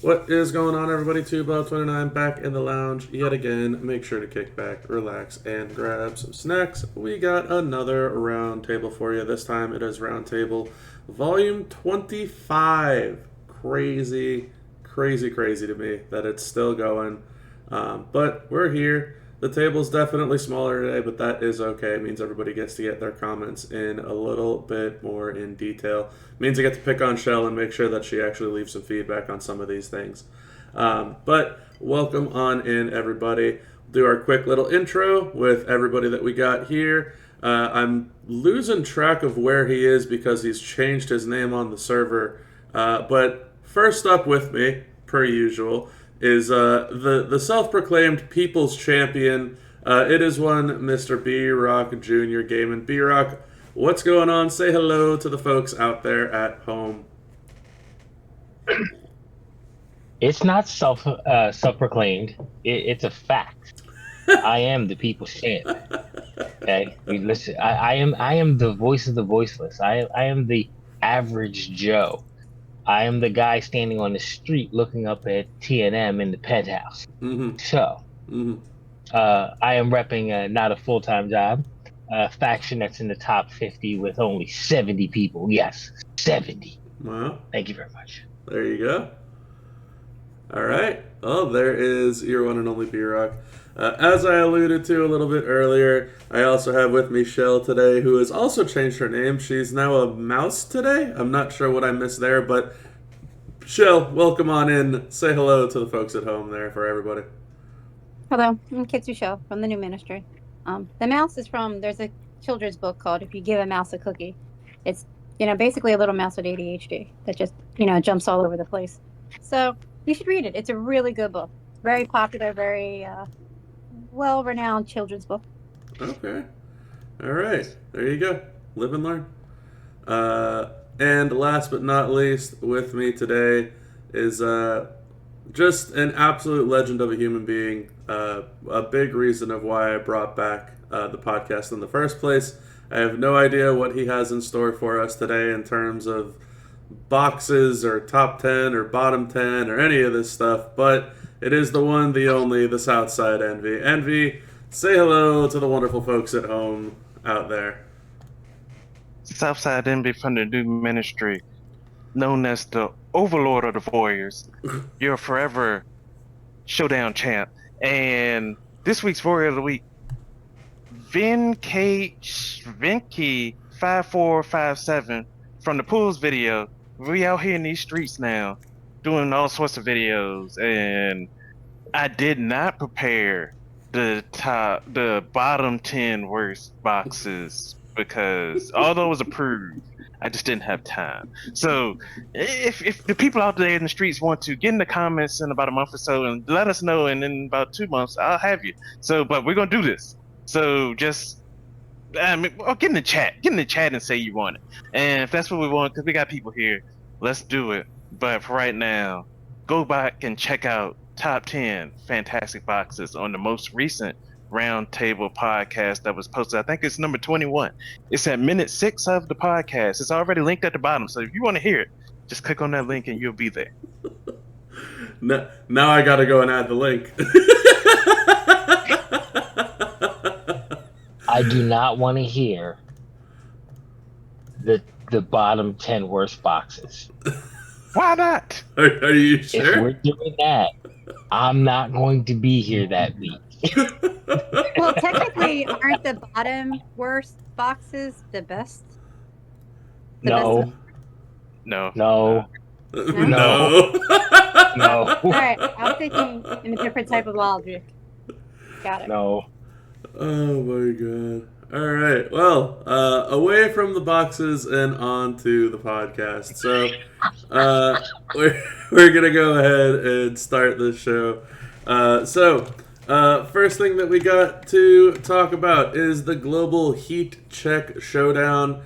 What is going on, everybody? 2Bell29 back in the lounge yet again. Make sure to kick back, relax, and grab some snacks. We got another round table for you. This time it is round table volume 25. Crazy to me that it's still going. But we're here. The table's definitely smaller today, but that is okay. It means everybody gets to get their comments in a little bit more in detail. It means I get to pick on Shell and make sure that she actually leaves some feedback on some of these things. But welcome on in, everybody. We'll do our quick little intro with everybody that we got here. I'm losing track of where he is because he's changed his name on the server. But first up with me, per usual, is the self-proclaimed People's Champion. It is one Mr. B-Rock Jr. Gaming. B-Rock, what's going on? Say hello to the folks out there at home. It's not self-proclaimed. It's a fact. I am the People's Champ. Okay, listen. I am the voice of the voiceless. I am the average Joe. I am the guy standing on the street looking up at TNM in the penthouse. Mm-hmm. So, I am repping not a full-time job, a faction that's in the top 50 with only 70 people. Yes, 70. Wow. Thank you very much. There you go. All right. Oh, there is your one and only B-Rock. As I alluded to a little bit earlier, I also have with me Shell today, who has also changed her name. She's now a mouse today. I'm not sure what I missed there, but Shell, welcome on in. Say hello to the folks at home there for everybody. Hello, I'm Kitsu Shell from the New Ministry. The mouse is from, there's a children's book called If You Give a Mouse a Cookie. It's, basically a little mouse with ADHD that just, jumps all over the place. So you should read it. It's a really good book. Very popular, very well-renowned children's book. Okay. All right. There you go. Live and learn. And last but not least, with me today is just an absolute legend of a human being. A big reason of why I brought back the podcast in the first place. I have no idea what he has in store for us today in terms of boxes or top 10 or bottom 10 or any of this stuff, but it is the one, the only, the Southside Envy. Envy, say hello to the wonderful folks at home out there. Southside Envy from the New Ministry, known as the Overlord of the Warriors. You're a forever showdown champ. And this week's Warrior of the Week, Vinky5457 from the Pools video. We out here in these streets now, doing all sorts of videos, and I did not prepare the bottom 10 worst boxes because although it was approved, I just didn't have time. So if the people out there in the streets want to get in the comments in about a month or so and let us know, and in about 2 months I'll have you. So, but we're gonna do this. So just get in the chat and say you want it. And if that's what we want, because we got people here, let's do it. But for right now, go back and check out top 10 fantastic boxes on the most recent Roundtable podcast that was posted. I think it's number 21. It's at minute 6 of the podcast. It's already linked at the bottom. So if you want to hear it, just click on that link and you'll be there. Now I gotta go and add the link. I do not want to hear the bottom 10 worst boxes. Why not? Are you sure? If we're doing that, I'm not going to be here that week. Well, technically, aren't the bottom worst boxes the best? No. No. No. No. No. All right, I'm thinking in a different type of logic. Got it. No. Oh my god. Alright, well, away from the boxes and on to the podcast. So, we're gonna go ahead and start this show. First thing that we got to talk about is the Global Heat Check Showdown.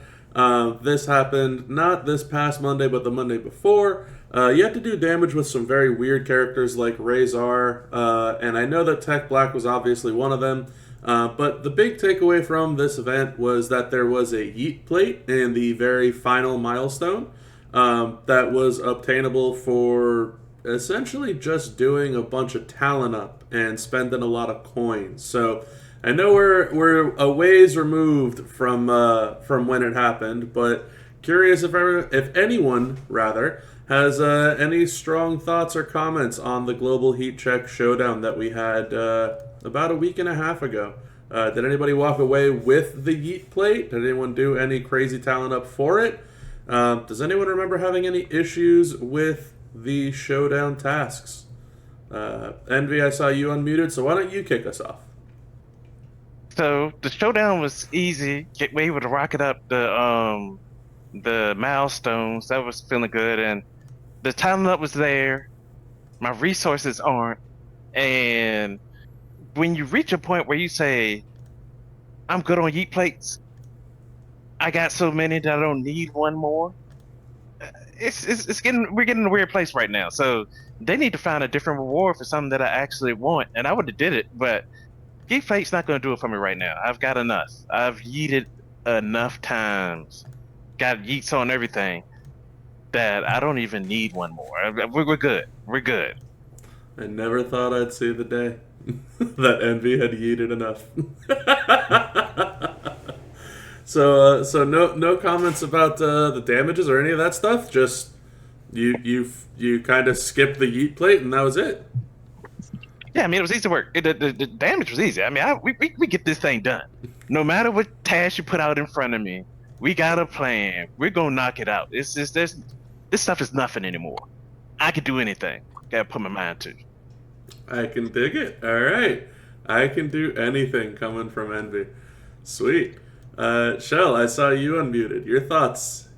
This happened not this past Monday, but the Monday before. You had to do damage with some very weird characters like Razor, and I know that Tech Black was obviously one of them. But the big takeaway from this event was that there was a Yeet plate in the very final milestone that was obtainable for essentially just doing a bunch of talent up and spending a lot of coins. So I know we're a ways removed from when it happened, but curious if anyone rather has any strong thoughts or comments on the Global Heat Check Showdown that we had about a week and a half ago. Did anybody walk away with the Yeet plate? Did anyone do any crazy talent up for it? Does anyone remember having any issues with the showdown tasks? Envy, I saw you unmuted, so why don't you kick us off? So the showdown was easy. Get able to rocket up the milestones. That was feeling good, and the talent up was there. My resources aren't, and when you reach a point where you say, "I'm good on yeet plates," I got so many that I don't need one more. We're getting in a weird place right now. So they need to find a different reward for something that I actually want, and I would have did it, but yeet plate's not going to do it for me right now. I've got enough. I've yeeted enough times, got yeets on everything, that I don't even need one more. We're good. We're good. I never thought I'd see the day that Envy had yeeted enough. So no comments about the damages or any of that stuff. Just you kind of skipped the yeet plate and that was it. Yeah, I mean, it was easy work. The damage was easy. I mean, we get this thing done. No matter what task you put out in front of me, we got a plan. We're gonna knock it out. It's just this stuff is nothing anymore. I can do anything. Gotta put my mind to. I can dig it. All right, I can do anything coming from Envy. Sweet. Shell, I saw you unmuted. Your thoughts?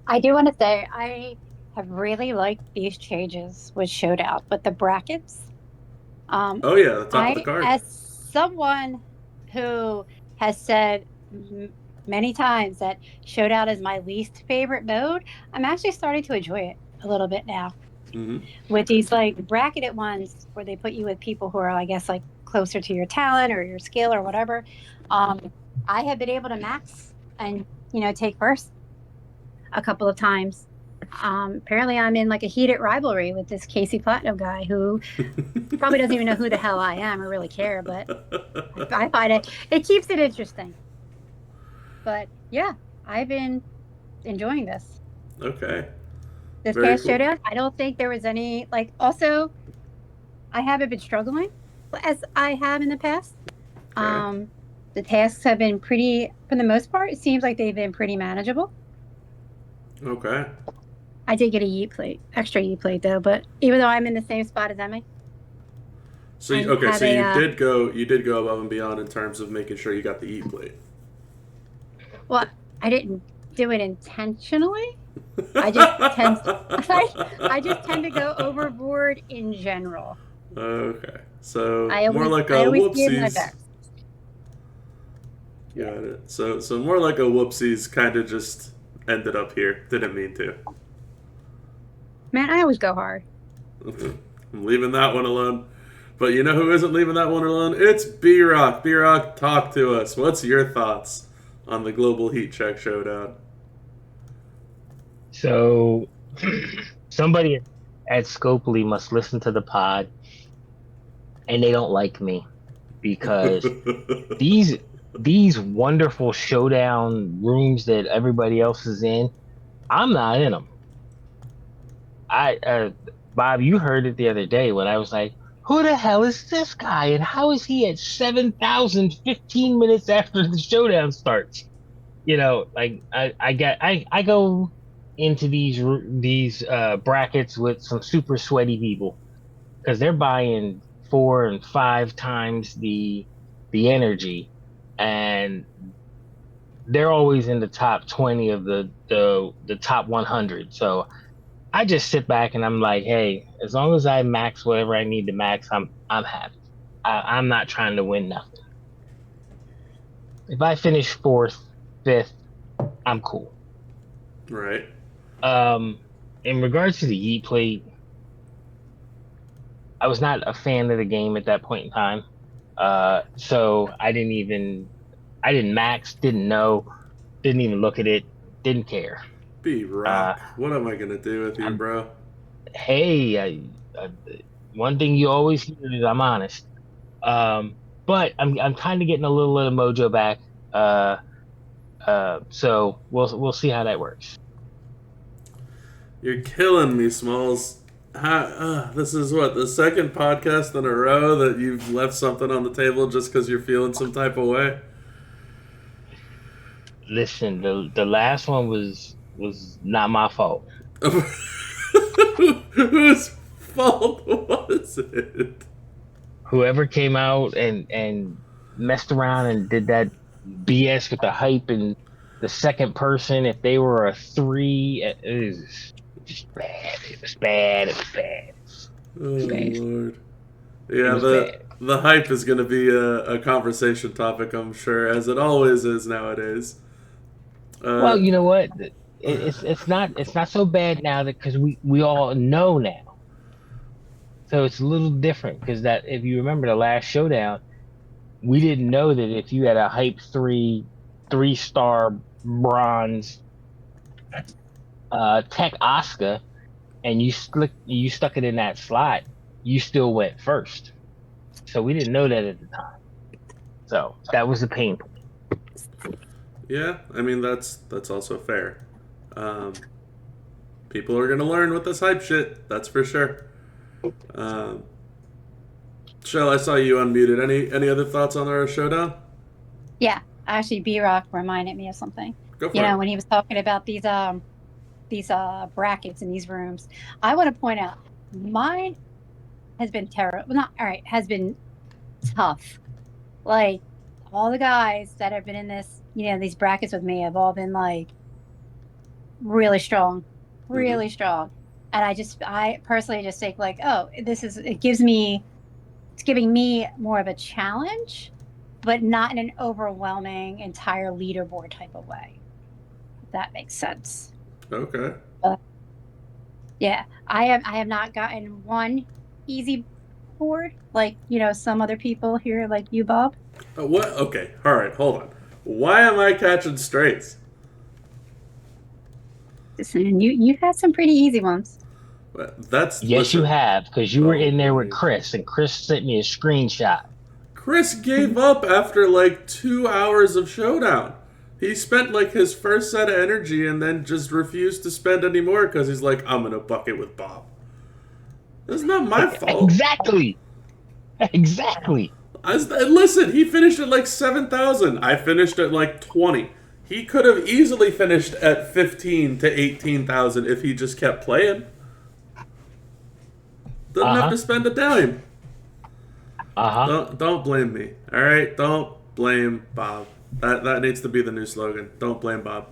I do want to say I have really liked these changes with Showdown, but the brackets. Oh yeah, the top of the card. As someone who has said many times that Showdown is my least favorite mode, I'm actually starting to enjoy it a little bit now. Mm-hmm. With these like bracketed ones where they put you with people who are, I guess, like closer to your talent or your skill or whatever. I have been able to max and take first a couple of times. Apparently I'm in like a heated rivalry with this Casey Platinum guy who probably doesn't even know who the hell I am or really care, but I find it keeps it interesting. But yeah, I've been enjoying this. Okay. This Very past cool. showdown, I don't think there was any also I haven't been struggling as I have in the past. Okay. The tasks have been pretty, for the most part, it seems like they've been pretty manageable. Okay. I did get a extra yeet plate though, but even though I'm in the same spot as Emmy. So you did go above and beyond in terms of making sure you got the eat plate. Well, I didn't do it intentionally. I just tend to go overboard in general. Okay. So I more like a always give my whoopsies. best. Got it. So more like a whoopsies kind of just ended up here. Didn't mean to. Man, I always go hard. I'm leaving that one alone. But you know who isn't leaving that one alone? It's B-Rock. B-Rock, talk to us. What's your thoughts on the Global Heat Check Showdown? So, somebody at Scopely must listen to the pod, and they don't like me because these wonderful showdown rooms that everybody else is in, I'm not in them. Bob, you heard it the other day when I was like, who the hell is this guy? And how is he at 7,000 15 minutes after the showdown starts? Like I go into these brackets with some super sweaty people because they're buying 4 and 5 times the energy, and they're always in the top 20 of the top 100. So I just sit back and I'm like, hey, as long as I max whatever I need to max, I'm happy. I'm not trying to win nothing. If I finish 4th, 5th, I'm cool. Right. In regards to the Yeet plate, I was not a fan of the game at that point in time. So I didn't max, didn't know, didn't even look at it, didn't care. B-Rock, what am I going to do with you, bro? Hey, one thing you always hear is I'm honest. But I'm kind of getting a little of the mojo back. So we'll see how that works. You're killing me, Smalls. This is what, the second podcast in a row that you've left something on the table just because you're feeling some type of way? Listen, the last one was not my fault. Whose fault was it? Whoever came out and messed around and did that BS with the hype and the second person, if they were a 3, it was just bad. It was bad. It was bad. Oh, bad. Lord. Yeah, was the hype is going to be a conversation topic, I'm sure, as it always is nowadays. Well, you know what? It's not so bad now because we all know now. So it's a little different because that if you remember the last showdown, we didn't know that if you had a hype 3-star bronze tech Oscar and you stuck it in that slot, you still went first. So we didn't know that at the time. So that was the pain point. Yeah, I mean that's also fair. People are gonna learn with this hype shit. That's for sure. Shell, I saw you unmuted. Any other thoughts on our showdown? Yeah, actually, B-Rock reminded me of something. Go for You it. know, when he was talking about these brackets in these rooms, I want to point out mine has been terrible. Well, not all right. Has been tough. Like all the guys that have been in this, these brackets with me have all been like really strong, really strong. And I personally just think like, oh, it's giving me more of a challenge, but not in an overwhelming entire leaderboard type of way. If that makes sense. Okay. Yeah, I have not gotten one easy board like some other people here, like you, Bob. What? Okay. All right. Hold on. Why am I catching straights? Listen, you've had some pretty easy ones. That's yes, you have because you were in there with boy. Chris, and Chris sent me a screenshot. Chris gave up after like 2 hours of showdown. He spent like his first set of energy and then just refused to spend any more because he's like, I'm gonna bucket with Bob. That's not my fault. Exactly. Listen, he finished at like 7,000. I finished at like 20. He could have easily finished at 15 to 18,000 if he just kept playing. Doesn't have to spend a dime. Don't blame me. All right, don't blame Bob. That needs to be the new slogan. Don't blame Bob.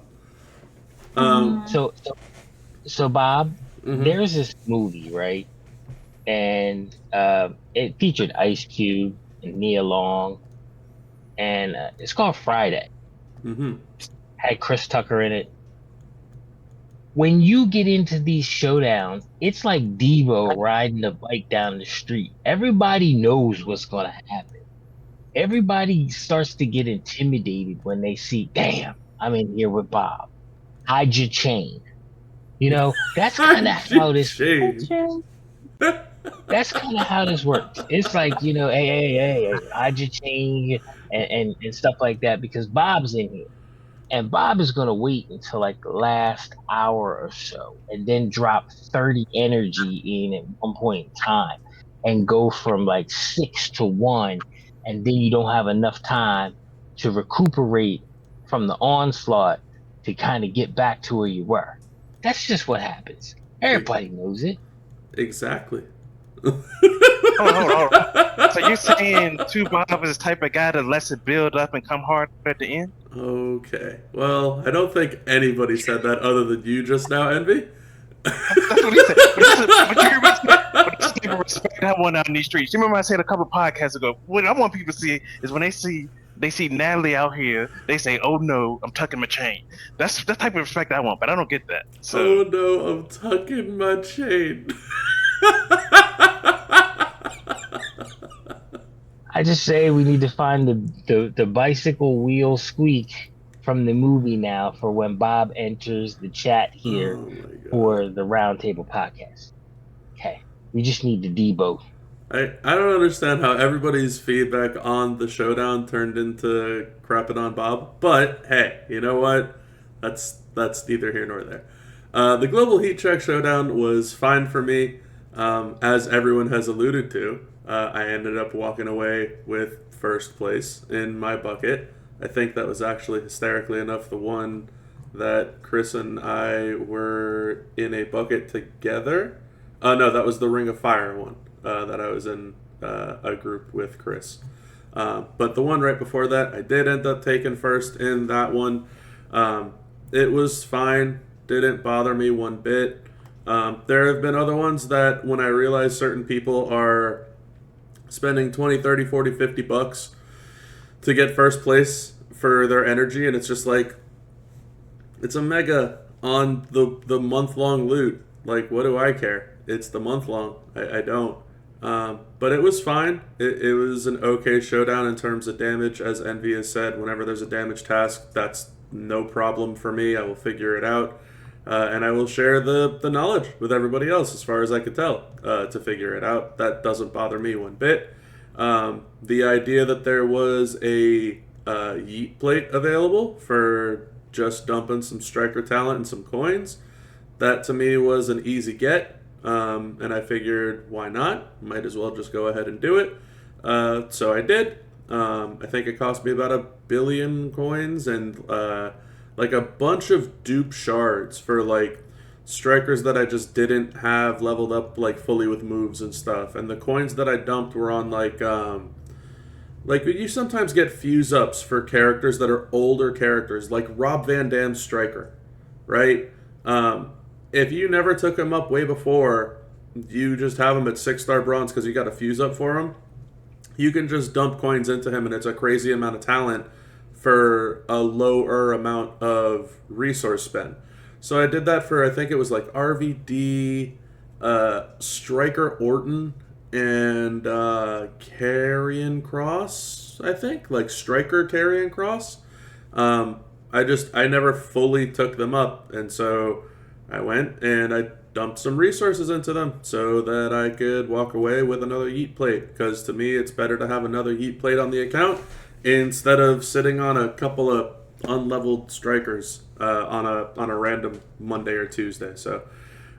So Bob, there's this movie, right? And it featured Ice Cube and Nia Long, and it's called Friday. Had Chris Tucker in it. When you get into these showdowns, it's like Devo riding a bike down the street. Everybody knows what's going to happen. Everybody starts to get intimidated when they see, damn, I'm in here with Bob. Hide your chain. That's kind of how this. That's kind of how this works. It's like, hey, hide your chain and stuff like that because Bob's in here. And Bob is going to wait until like the last hour or so and then drop 30 energy in at one point in time and go from like 6 to 1. And then you don't have enough time to recuperate from the onslaught to kind of get back to where you were. That's just what happens. Everybody knows it. Exactly. Hold on. So you're saying Bob is the type of guy that lets it build up and come hard at the end? Okay. Well, I don't think anybody said that other than you just now, Envy. That's what he said. But you respect that one out in these streets. You remember I said a couple podcasts ago, what I want people to see is when they see Natalie out here, they say, oh no, I'm tucking my chain. That's the type of respect I want, but I don't get that. So. Oh no, I'm tucking my chain. I just say we need to find the bicycle wheel squeak from the movie now for when Bob enters the chat here for the Roundtable podcast. We just need to debo. I don't understand how everybody's feedback on the showdown turned into crapping on Bob, but hey, you know what? That's neither here nor there. The Global Heat Check Showdown was fine for me, as everyone has alluded to. I ended up walking away with first place in my bucket. I think that was actually hysterically enough the one that Chris and I were in a bucket together. No, that was the Ring of Fire one that I was in a group with Chris. But the one right before that, I did end up taking first in that one. It was fine. Didn't bother me one bit. There have been other ones that when I realize certain people are spending 20, 30, 40, 50 bucks to get first place for their energy, and it's just like, it's a mega on the month-long loot. Like, what do I care? It's the month-long. I don't. But it was fine. It was an okay showdown in terms of damage. As Envy has said, whenever there's a damage task, that's no problem for me. I will figure it out. And I will share the knowledge with everybody else as far as I could tell to figure it out. That doesn't bother me one bit. The idea that there was a yeet plate available for just dumping some striker talent and some coins, that to me was an easy get. And I figured, why not? Might as well just go ahead and do it. So I did. I think it cost me about 1 billion coins and like a bunch of dupe shards for like strikers that I just didn't have leveled up like fully with moves and stuff. And the coins that I dumped were on like you sometimes get fuse ups for characters that are older characters, like Rob Van Dam's striker, right? If you never took him up way before, you just have him at 6-star bronze because you got a fuse up for him. You can just dump coins into him, and it's a crazy amount of talent for a lower amount of resource spend. So I did that for, I think it was like RVD, Striker Orton, and Karrion Kross, I think, like Striker Karrion Kross. I never fully took them up, and so I went and I dumped some resources into them so that I could walk away with another yeet plate, because to me it's better to have another yeet plate on the account instead of sitting on a couple of unleveled strikers on a random Monday or Tuesday. So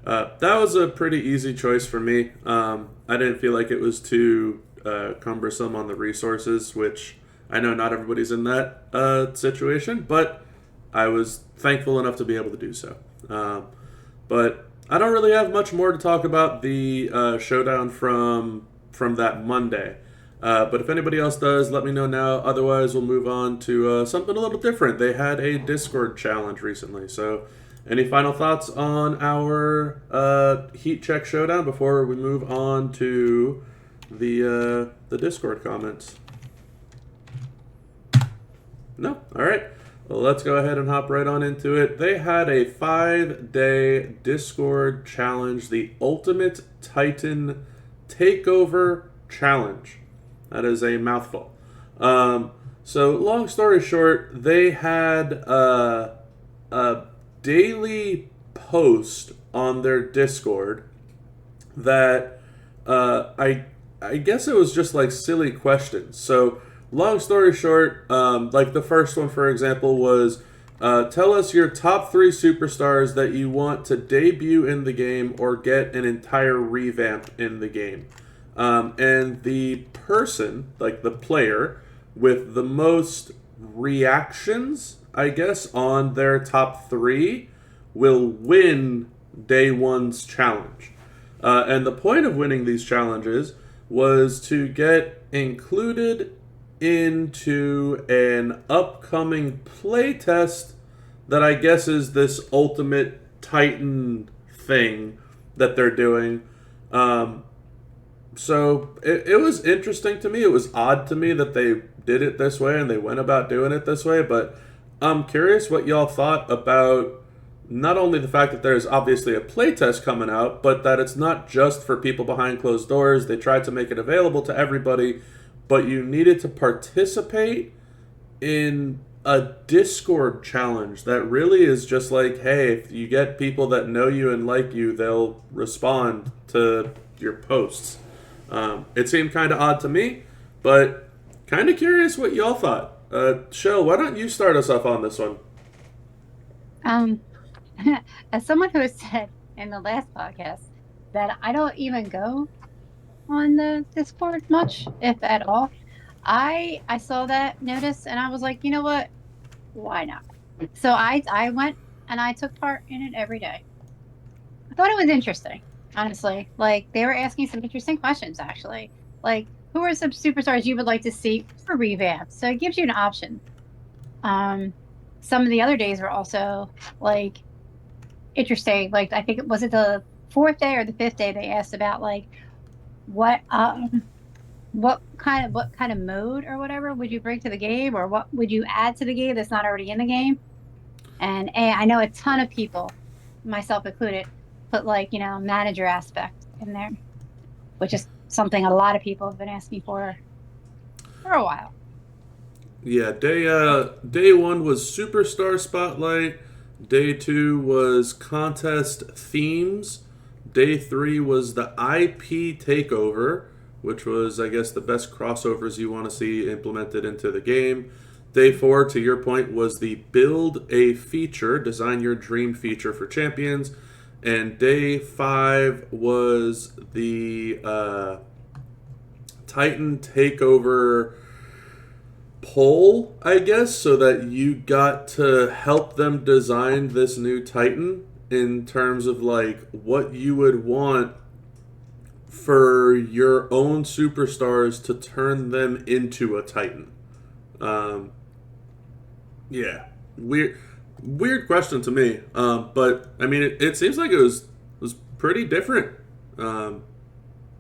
that was a pretty easy choice for me. I didn't feel like it was too cumbersome on the resources, which I know not everybody's in that situation, but I was thankful enough to be able to do so. But I don't really have much more to talk about the showdown from that Monday. But if anybody else does, let me know now. Otherwise, we'll move on to something a little different. They had a Discord challenge recently. So any final thoughts on our Heat Check showdown before we move on to the Discord comments? No? All right. Well, let's go ahead and hop right on into it. They had a 5-day Discord challenge, the Ultimate Titan Takeover Challenge. That is a mouthful. So, long story short, they had a daily post on their Discord that I guess it was just like silly questions. So, long story short, like the first one, for example, was tell us your top 3 superstars that you want to debut in the game or get an entire revamp in the game. And the person, like the player, with the most reactions, I guess, on their top 3 will win day 1's challenge. And the point of winning these challenges was to get included into an upcoming playtest that I guess is this Ultimate Titan thing that they're doing. So it was interesting to me. It was odd to me that they did it this way and they went about doing it this way. But I'm curious what y'all thought about not only the fact that there's obviously a playtest coming out, but that it's not just for people behind closed doors. They tried to make it available to everybody, but you needed to participate in a Discord challenge that really is just like, hey, if you get people that know you and like you, they'll respond to your posts. It seemed kind of odd to me, but kind of curious what y'all thought. Shell, why don't you start us off on this one? As someone who has said in the last podcast that I don't even go on the Discord much, if at all, I saw that notice and I was like, you know what? Why not? So I went and I took part in it every day. I thought it was interesting, honestly. Like they were asking some interesting questions, actually. Like, who are some superstars you would like to see for revamp? So it gives you an option. Some of the other days were also like interesting. Like I think it was it the fourth day or the fifth day they asked about like what kind of mode or whatever would you bring to the game, or what would you add to the game that's not already in the game? And I know a ton of people, myself included, put like, manager aspect in there, which is something a lot of people have been asking for a while. Yeah, day one was Superstar Spotlight. Day two was Contest Themes. Day three was the IP Takeover, which was, I guess, the best crossovers you want to see implemented into the game. Day four, to your point, was the Build a Feature, Design Your Dream Feature for Champions. And day five was the Titan Takeover poll, I guess, so that you got to help them design this new Titan in terms of like what you would want for your own superstars to turn them into a Titan. Yeah, weird question to me, but I mean it seems like it was pretty different.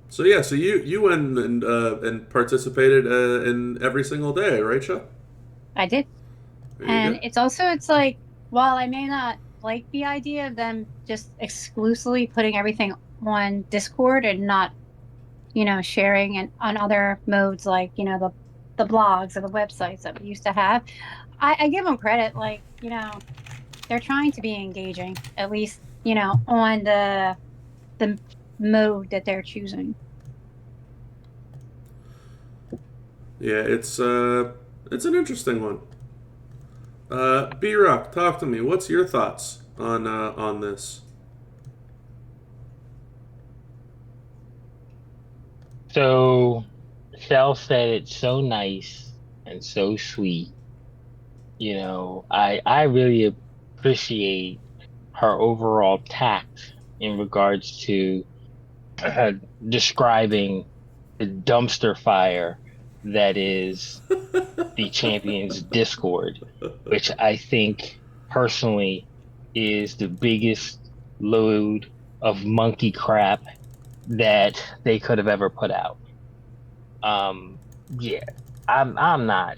So yeah, so you went and participated in every single day, right, Sha? I did. And it's like, while I may not like the idea of them just exclusively putting everything on Discord and not, sharing and on other modes like, the blogs or the websites that we used to have, I give them credit. Like, they're trying to be engaging, at least, on the mode that they're choosing. Yeah, it's an interesting one. B-Rock, talk to me. What's your thoughts on this? So, Shell said it's so nice and so sweet. I really appreciate her overall tact in regards to describing the dumpster fire that is the Champions Discord, which I think personally is the biggest load of monkey crap that they could have ever put out. Yeah, I'm not.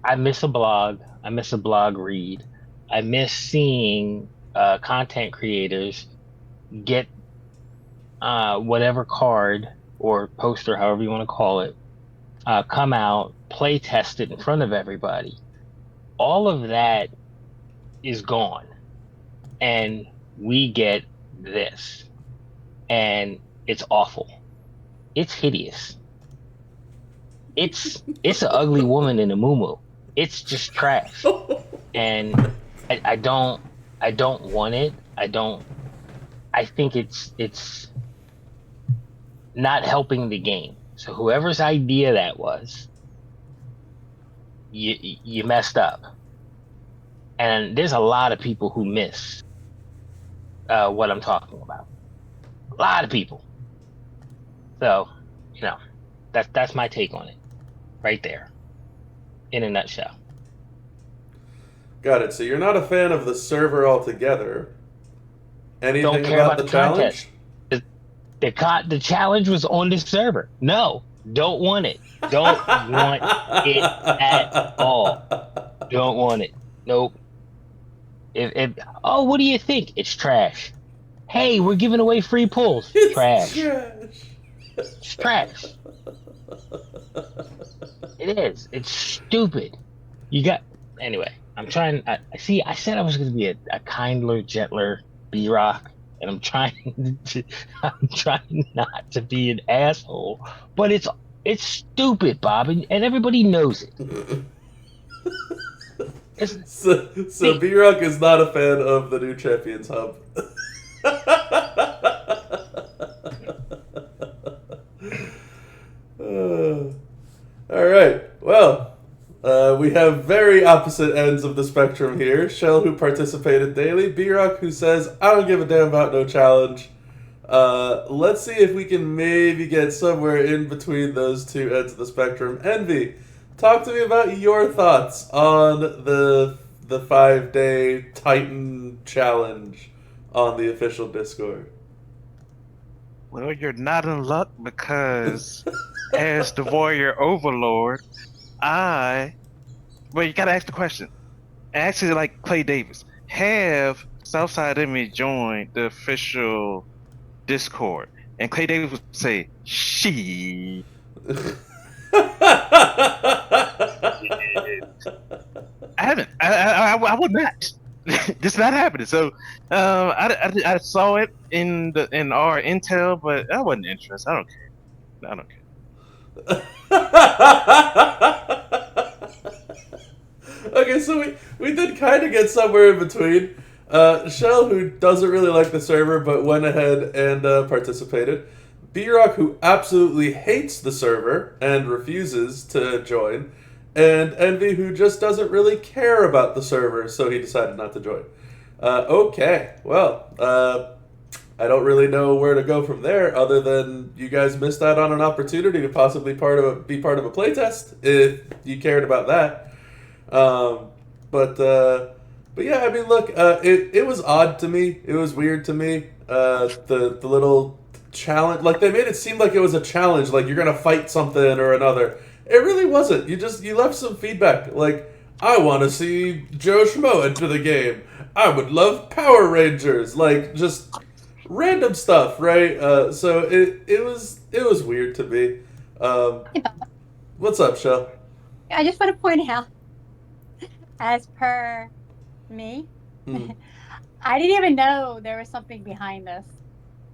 I miss a blog. I miss a blog read. I miss seeing content creators get whatever card or poster, however you want to call it, come out, play test it in front of everybody. All of that is gone. And we get this. And it's awful. It's hideous. It's an ugly woman in a muumuu. It's just trash. And I don't want it. I think it's not helping the game. So whoever's idea that was, you messed up. And there's a lot of people who miss what I'm talking about. A lot of people. So, that's my take on it, right there, in a nutshell. Got it. So you're not a fan of the server altogether. Anything Don't care about the challenge? Contest. The challenge was on this server. No, don't want it. Don't want it at all. Don't want it. Nope. What do you think? It's trash. Hey, we're giving away free pulls. Trash. It's trash. It is. It's stupid. Anyway, I'm trying. I said I was going to be a kinder, gentler B-Rock and I'm trying not to be an asshole, but it's stupid, Bob, and everybody knows it. So B-Rock is not a fan of the new Champions Hub. All right. Well, we have very opposite ends of the spectrum here. Shell, who participated daily. B-Rock, who says, I don't give a damn about no challenge. Let's see if we can maybe get somewhere in between those two ends of the spectrum. Envy, talk to me about your thoughts on the 5-day Titan challenge on the official Discord. Well, you're not in luck because as the warrior overlord, well, you gotta ask the question. Actually, like Clay Davis, have Southside Enemy join the official Discord? And Clay Davis would say, she. I haven't. I would not. This not happening. So, I saw it in our intel, but I wasn't interested. I don't care. Okay, so we did kind of get somewhere in between. Shell, who doesn't really like the server, but went ahead and participated. B-Rock, who absolutely hates the server and refuses to join. And Envy, who just doesn't really care about the server, so he decided not to join. Okay, well, I don't really know where to go from there, other than you guys missed out on an opportunity to possibly be part of a playtest if you cared about that. But yeah, I mean, look, it was odd to me. It was weird to me. The little challenge, like they made it seem like it was a challenge, like you're gonna fight something or another. It really wasn't. You left some feedback, like, I want to see Joe Schmo enter the game. I would love Power Rangers, like just random stuff, right? So it was weird to me. What's up, Shell? I just want to point out, as per me, I didn't even know there was something behind this.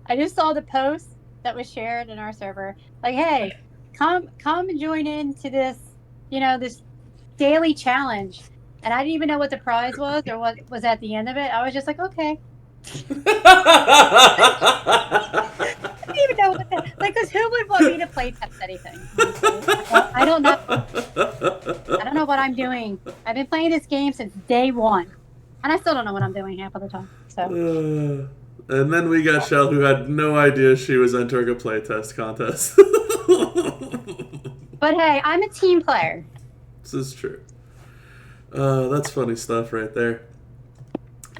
I just saw the post that was shared in our server, like, hey, come and join into this, this daily challenge. And I didn't even know what the prize was or what was at the end of it. I was just like, okay. I didn't even know what that, like, because who would want me to play test anything? I don't know. I don't know what I'm doing. I've been playing this game since day one, and I still don't know what I'm doing half of the time. So. And then we got Shell, who had no idea she was entering a playtest contest. But hey, I'm a team player. This is true. That's funny stuff right there.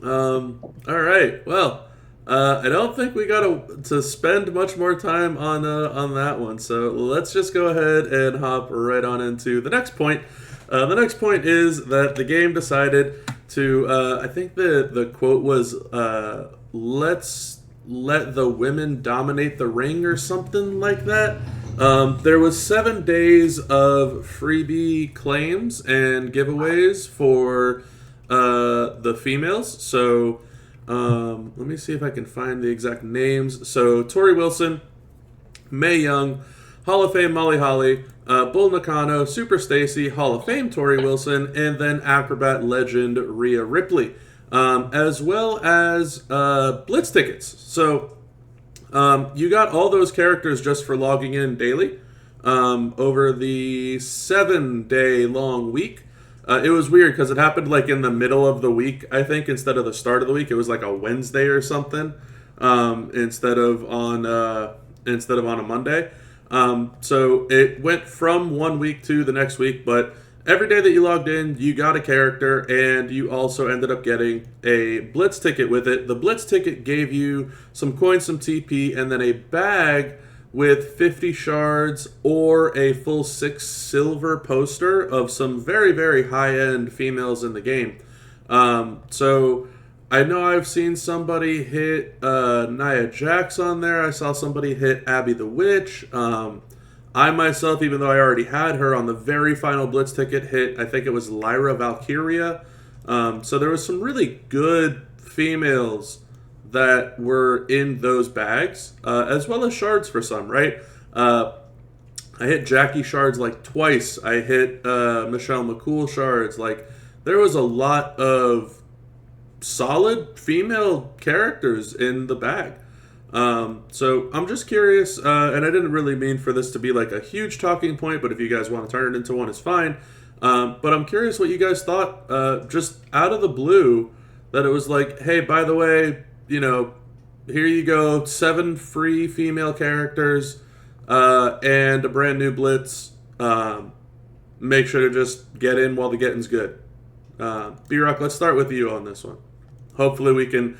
All right. Well, I don't think we got to spend much more time on that one. So let's just go ahead and hop right on into the next point. The next point is that the game decided to. I think the quote was, "Let's let the women dominate the ring" or something like that. There was 7 days of freebie claims and giveaways for the females. So let me see if I can find the exact names. So Tori Wilson, Mae Young, Hall of Fame Molly Holly, Bull Nakano, Super Stacy, Hall of Fame Tori Wilson, and then Acrobat legend Rhea Ripley, as well as Blitz tickets. So you got all those characters just for logging in daily over the 7-day long week. It was weird because it happened like in the middle of the week, I think, instead of the start of the week. It was like a Wednesday or something, instead of on a Monday. So it went from 1 week to the next week, but every day that you logged in, you got a character, and you also ended up getting a Blitz ticket with it. The Blitz ticket gave you some coins, some TP, and then a bag with 50 shards or a full 6 silver poster of some very, very high-end females in the game. So I know I've seen somebody hit Nia Jax on there. I saw somebody hit Abby the Witch. I myself, even though I already had her on the very final Blitz ticket, hit, I think it was Lyra Valkyria. So there was some really good females that were in those bags, as well as shards for some, right? I hit Jackie shards like twice. I hit Michelle McCool shards. Like, there was a lot of solid female characters in the bag. So I'm just curious, and I didn't really mean for this to be like a huge talking point, but if you guys want to turn it into one, it's fine. But I'm curious what you guys thought, just out of the blue, that it was like, hey, by the way, you know, here you go, 7 free female characters, and a brand new Blitz. Make sure to just get in while the getting's good. B-Rock, let's start with you on this one. Hopefully we can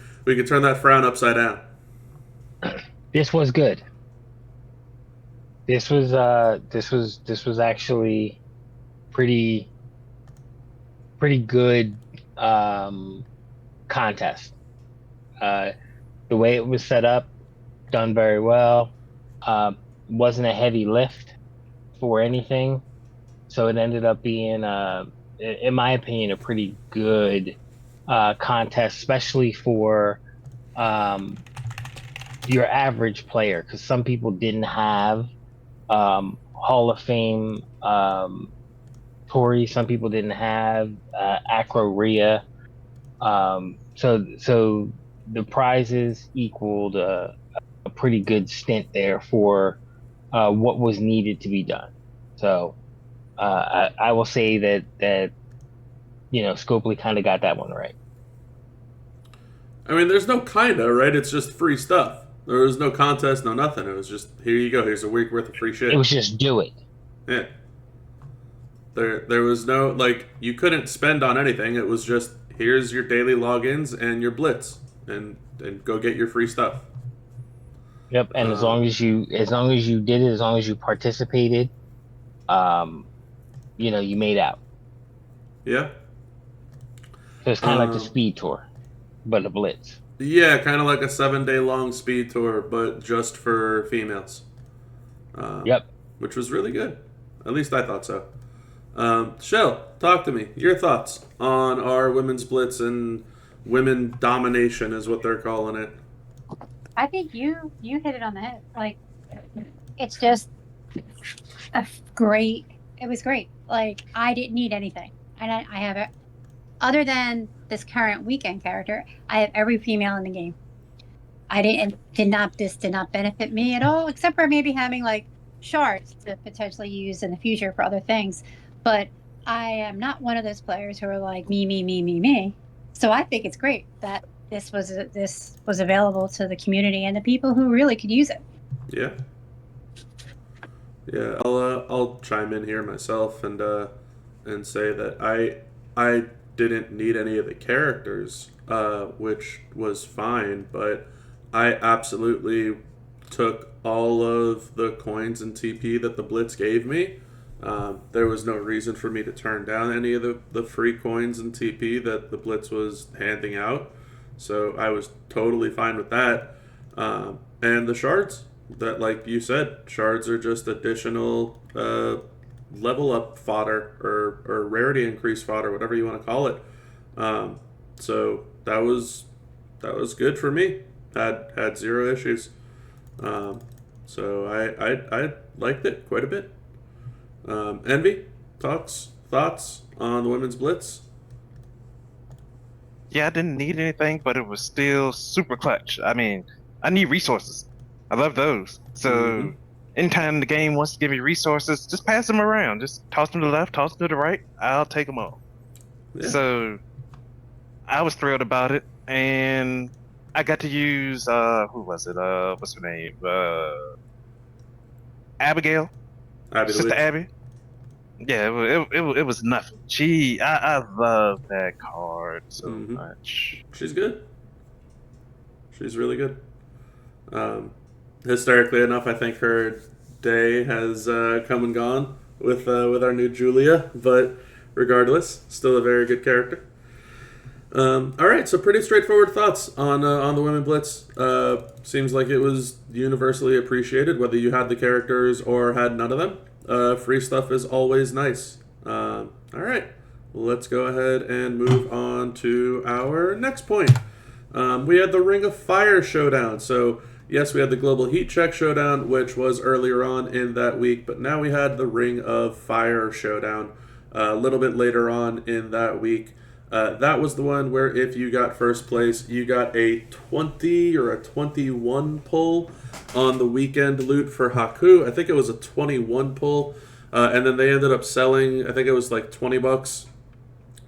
turn that frown upside down. This was good. This was actually pretty good contest. The way it was set up, done very well. Wasn't a heavy lift for anything, so it ended up being, in my opinion, a pretty good contest, especially for your average player, because some people didn't have Hall of Fame Tori, some people didn't have Acro Rhea, so the prizes equaled a pretty good stint there for what was needed to be done. So I will say that you know, Scopely kind of got that one right. I mean, there's no kinda, right? It's just free stuff. There was no contest, no nothing. It was just, here you go. Here's a week worth of free shit. It was just do it. Yeah. There was no, like, you couldn't spend on anything. It was just, here's your daily logins and your Blitz, and go get your free stuff. Yep, and as long as you did it, as long as you participated, you know, you made out. Yeah. So it's kind of like the speed tour, but a Blitz. Yeah, kind of like a 7-day long speed tour, but just for females. Yep. Which was really good. At least I thought so. Shell, talk to me. Your thoughts on our women's Blitz and women domination is what they're calling it. I think you hit it on the head. Like, it's just great. It was great. Like, I didn't need anything, and I have it. Other than this current weekend character, I have every female in the game. This did not benefit me at all, except for maybe having like shards to potentially use in the future for other things. But I am not one of those players who are like me. So I think it's great that this was available to the community and the people who really could use it. Yeah. Yeah, I'll chime in here myself and say that I didn't need any of the characters, which was fine, but I absolutely took all of the coins and TP that the Blitz gave me. There was no reason for me to turn down any of the free coins and TP that the Blitz was handing out, so I was totally fine with that. And the shards, that, like you said, shards are just additional level up fodder or rarity increase fodder, whatever you want to call it. So that was good for me. Had zero issues. So I liked it quite a bit. Envy, thoughts on the women's Blitz? Yeah, I didn't need anything, but it was still super clutch. I mean, I need resources. I love those. So anytime the game wants to give me resources, just pass them around. Just toss them to the left, toss them to the right. I'll take them all. Yeah. So I was thrilled about it, and I got to use who was it? What's her name? Abigail. Sister Abby. Yeah, it was nothing. I love that card so much. She's good. She's really good. Hysterically enough, I think her day has come and gone with our new Julia, but regardless, still a very good character. All right, so pretty straightforward thoughts on the Women Blitz. Seems like it was universally appreciated, whether you had the characters or had none of them. Free stuff is always nice. All right, let's go ahead and move on to our next point. We had the Ring of Fire showdown. So, yes, we had the Global Heat Check showdown, which was earlier on in that week, but now we had the Ring of Fire showdown a little bit later on in that week. That was the one where if you got first place, you got a 20 or a 21 pull on the weekend loot for Haku. I think it was a 21 pull. And then they ended up selling, I think it was like $20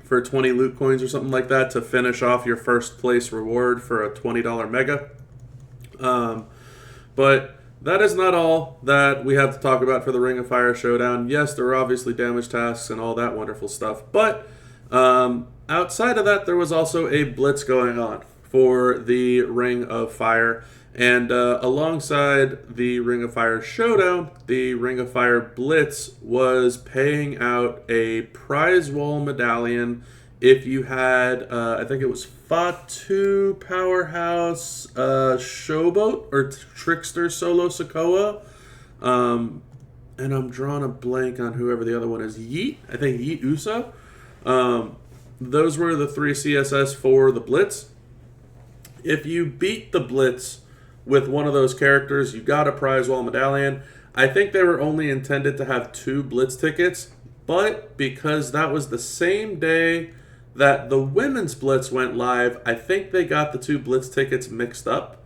for 20 loot coins or something like that to finish off your first place reward for a $20 mega. But that is not all that we have to talk about for the Ring of Fire showdown. Yes, there were obviously damage tasks and all that wonderful stuff. But outside of that, there was also a blitz going on for the Ring of Fire. And alongside the Ring of Fire showdown, the Ring of Fire blitz was paying out a prize wall medallion if you had, I think it was Fatu Powerhouse Showboat or Trickster Solo Sokoa. And I'm drawing a blank on whoever the other one is. Yeet? I think Yeet Uso. Those were the 3 CSS for the blitz. If you beat the blitz with one of those characters, you got a prize wall medallion. I think they were only intended to have 2 blitz tickets, but because that was the same day that the women's blitz went live, I think they got the 2 blitz tickets mixed up.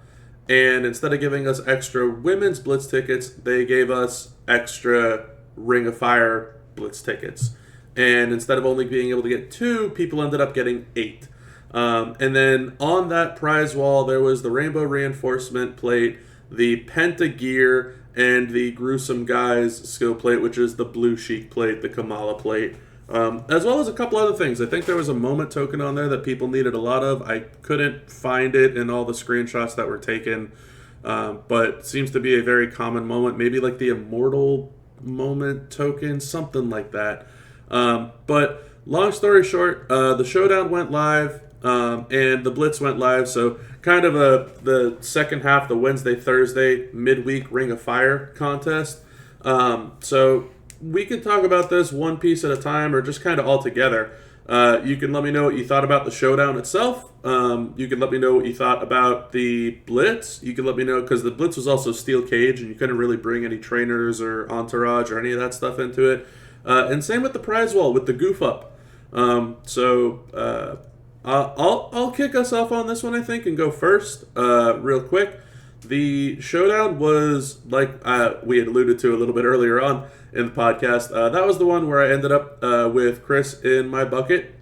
And instead of giving us extra women's blitz tickets, they gave us extra Ring of Fire blitz tickets. And instead of only being able to get 2, people ended up getting 8. And then on that prize wall, there was the Rainbow Reinforcement plate, the Penta Gear, and the Gruesome Guys skill plate, which is the Blue Sheik plate, the Kamala plate, as well as a couple other things. I think there was a moment token on there that people needed a lot of. I couldn't find it in all the screenshots that were taken, but seems to be a very common moment, maybe like the Immortal moment token, something like that. But long story short, the showdown went live. And the blitz went live, so kind of the second half, the Wednesday, Thursday, midweek Ring of Fire contest. So we can talk about this one piece at a time or just kind of all together. You can let me know what you thought about the showdown itself. You can let me know what you thought about the blitz. You can let me know, because the blitz was also steel cage and you couldn't really bring any trainers or entourage or any of that stuff into it. And same with the prize wall with the goof up. I'll kick us off on this one, I think, and go first real quick. The showdown was, like we had alluded to a little bit earlier on in the podcast, that was the one where I ended up with Chris in my bucket.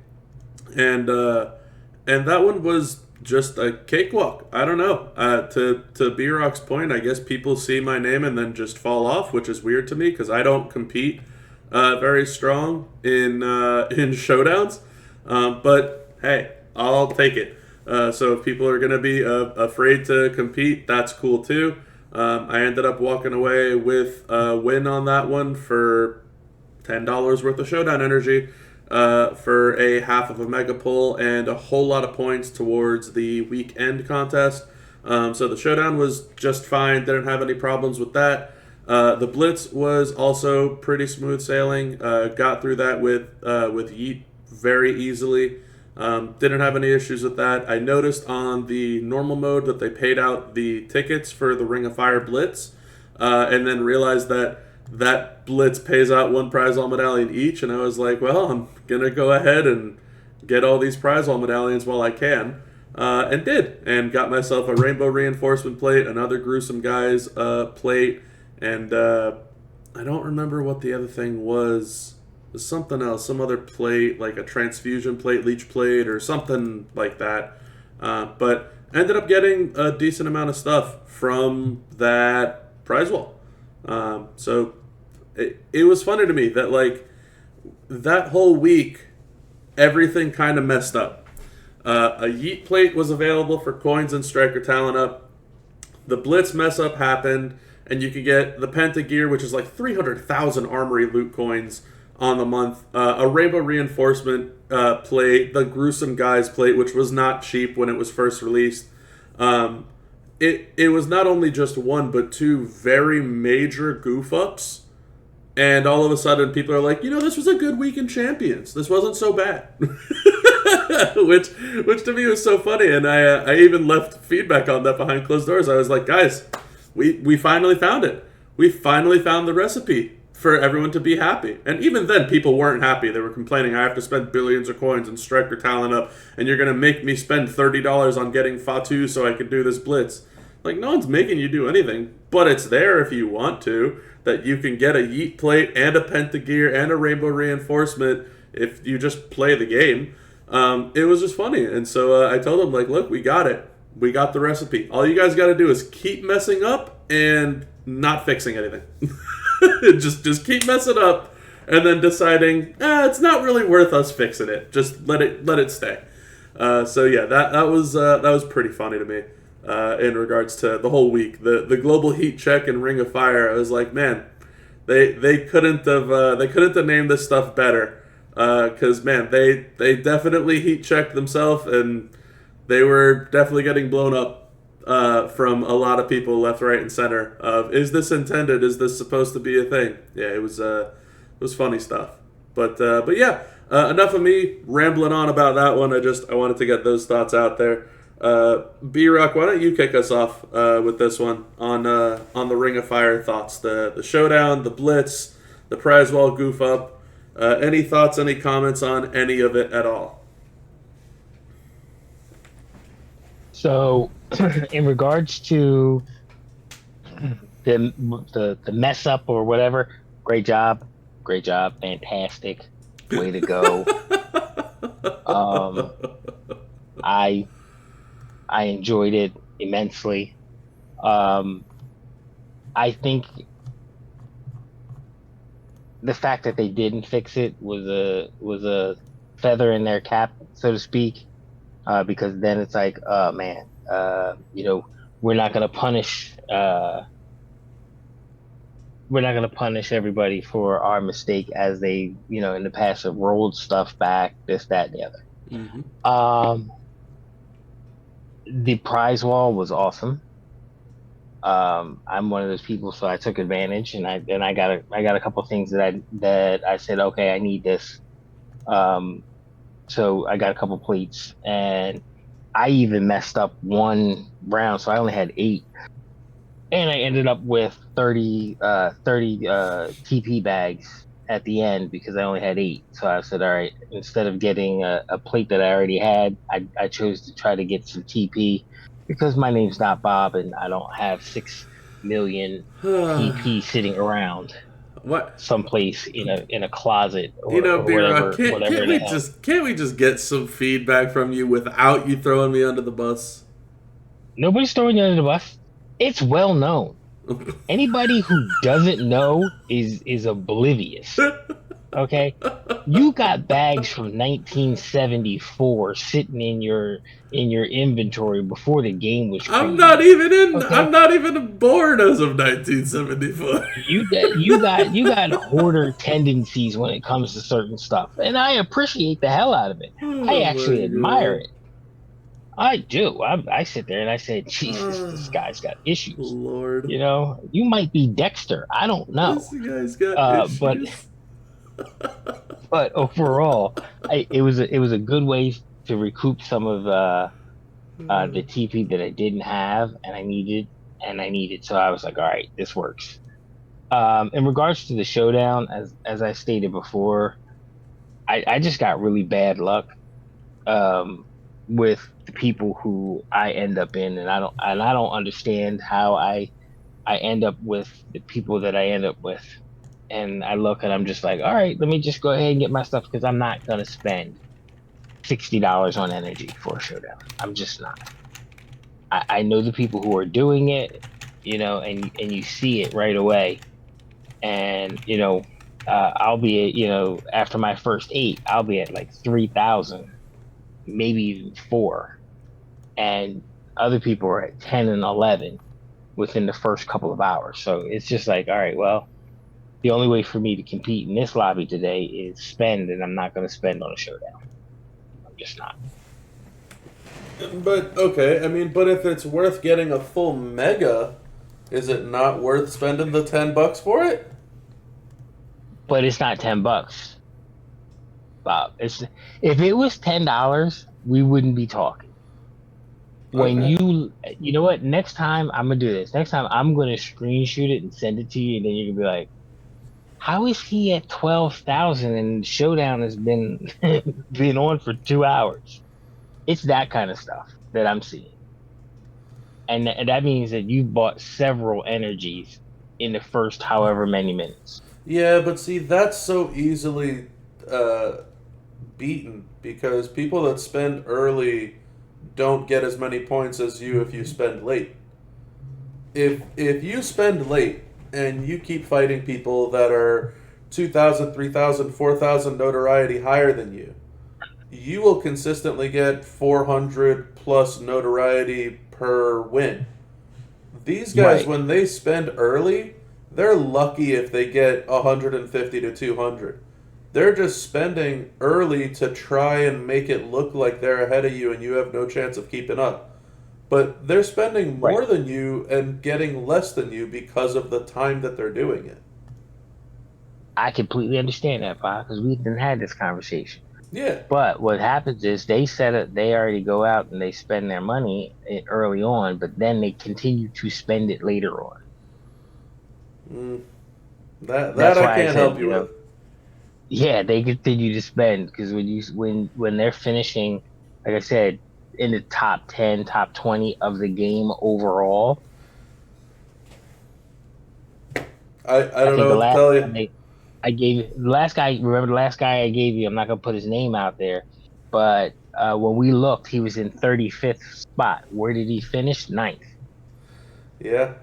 And that one was just a cakewalk. I don't know. To B-Rock's point, I guess people see my name and then just fall off, which is weird to me because I don't compete very strong in showdowns. But hey, I'll take it. So if people are going to be afraid to compete, that's cool too. I ended up walking away with a win on that one for $10 worth of showdown energy for a half of a mega pull and a whole lot of points towards the weekend contest. So the showdown was just fine. Didn't have any problems with that. The blitz was also pretty smooth sailing. Got through that with Yeet very easily. Didn't have any issues with that. I noticed on the normal mode that they paid out the tickets for the Ring of Fire blitz, and then realized that blitz pays out 1 prize wall medallion each, and I was like, well, I'm gonna go ahead and get all these prize wall medallions while I can, and did, and got myself a Rainbow Reinforcement plate, another Gruesome Guys plate, and I don't remember what the other thing was. Something else, some other plate, like a transfusion plate, leech plate, or something like that. But ended up getting a decent amount of stuff from that prize wall. So it was funny to me that, like, that whole week, everything kind of messed up. A Yeet plate was available for coins and Striker Talent Up. The Blitz mess up happened, and you could get the Penta Gear, which is like 300,000 Armory loot coins on the month, a Rainbow Reinforcement plate, the Gruesome Guys plate, which was not cheap when it was first released. It was not only just 1, but 2 very major goof-ups, and all of a sudden people are like, this was a good week in Champions. This wasn't so bad. which to me was so funny, and I even left feedback on that behind closed doors. I was like, guys, we finally found it. We finally found the recipe for everyone to be happy. And even then, people weren't happy. They were complaining, I have to spend billions of coins and strike your talent up, and you're going to make me spend $30 on getting Fatu so I could do this blitz. Like, no one's making you do anything, but it's there if you want to, that you can get a yeet plate and a pentagear and a rainbow reinforcement if you just play the game. It was just funny. And so I told them, like, look, we got it. We got the recipe. All you guys got to do is keep messing up and not fixing anything. just keep messing up and then deciding, it's not really worth us fixing it. Just let it stay. So yeah, that was pretty funny to me. In regards to the whole week, the global heat check and Ring of Fire, I was like, man, they couldn't have named this stuff better, because man, they definitely heat checked themselves, and they were definitely getting blown up from a lot of people left, right, and center. Of, is this intended? Is this supposed to be a thing? Yeah, it was funny stuff. But yeah, enough of me rambling on about that one. I wanted to get those thoughts out there. B-Rock, why don't you kick us off with this one on the Ring of Fire thoughts, the showdown, the blitz, the prize wall goof up. Any thoughts, any comments on any of it at all? So, in regards to the mess up or whatever, great job, fantastic, way to go. I enjoyed it immensely. I think the fact that they didn't fix it was a feather in their cap, so to speak, because then it's like, oh man, we're not gonna punish everybody for our mistake, as they, in the past have rolled stuff back, this, that, and the other. Mm-hmm. The prize wall was awesome. I'm one of those people, so I took advantage, and I got a couple of things that I said, okay, I need this. So I got a couple plates, and I even messed up one round, so I only had 8, and I ended up with 30 TP bags at the end because I only had 8. So I said, all right, instead of getting a plate that I already had, I chose to try to get some TP because my name's not Bob and I don't have 6 million TP sitting around someplace in a closet or, B-Rock, whatever. Can't we just get some feedback from you without you throwing me under the bus? Nobody's throwing you under the bus. It's well known. Anybody who doesn't know is oblivious. Okay, you got bags from 1974 sitting in your inventory before the game was created. I'm not even born as of 1974. You got hoarder tendencies when it comes to certain stuff, and I appreciate the hell out of it. I actually admire it. I do. I sit there and I say, Jesus, this guy's got issues. Lord. You might be Dexter. I don't know. This guy's got issues. But overall, it was a good way to recoup some of the TP that I didn't have and I needed. So I was like, all right, this works. In regards to the showdown, as I stated before, I just got really bad luck with the people who I end up in, and I don't understand how I end up with the people that I end up with. And I look and I'm just like, all right, let me just go ahead and get my stuff because I'm not gonna spend $60 on energy for a showdown. I'm just not. I know the people who are doing it, and you see it right away. And I'll be at, after my first 8, I'll be at like 3,000, maybe even 4, and other people are at 10 and 11 within the first couple of hours. So it's just like, all right, well, the only way for me to compete in this lobby today is spend, and I'm not going to spend on a showdown. I'm just not. But okay, but if it's worth getting a full mega, is it not worth spending the $10 for it? But it's not $10. Bob. If it was $10, we wouldn't be talking. When Okay. you know what? Next time I'm gonna do this. Next time I'm gonna screenshot it and send it to you, and then you're gonna be like, "How is he at 12,000 and Showdown has been been on for 2 hours?" It's that kind of stuff that I'm seeing, and that means that you bought several energies in the first however many minutes. Yeah, but see, that's so easily uh, beaten because people that spend early don't get as many points as you if you spend late. If you spend late and you keep fighting people that are 2,000, 3,000, 4,000 notoriety higher than you will consistently get 400 plus notoriety per win. These guys, Right. when they spend early, they're lucky if they get 150 to 200. They're just spending early to try and make it look like they're ahead of you and you have no chance of keeping up. But they're spending Right. more than you and getting less than you because of the time that they're doing it. I completely understand that, Bob, because we didn't had this conversation. Yeah. But what happens is they set it. They already go out and they spend their money early on, but then they continue to spend it later on. Mm, that That's I why I can't said, help you with. yeah, they continue to spend because when they're finishing, like I said, in the top 10, top 20 of the game overall. I I don't think know the what to last tell time you. I gave you the last guy. Remember the last guy I gave you? I'm not gonna put his name out there, but when we looked, he was in 35th spot. Where did he finish? Ninth. Yeah.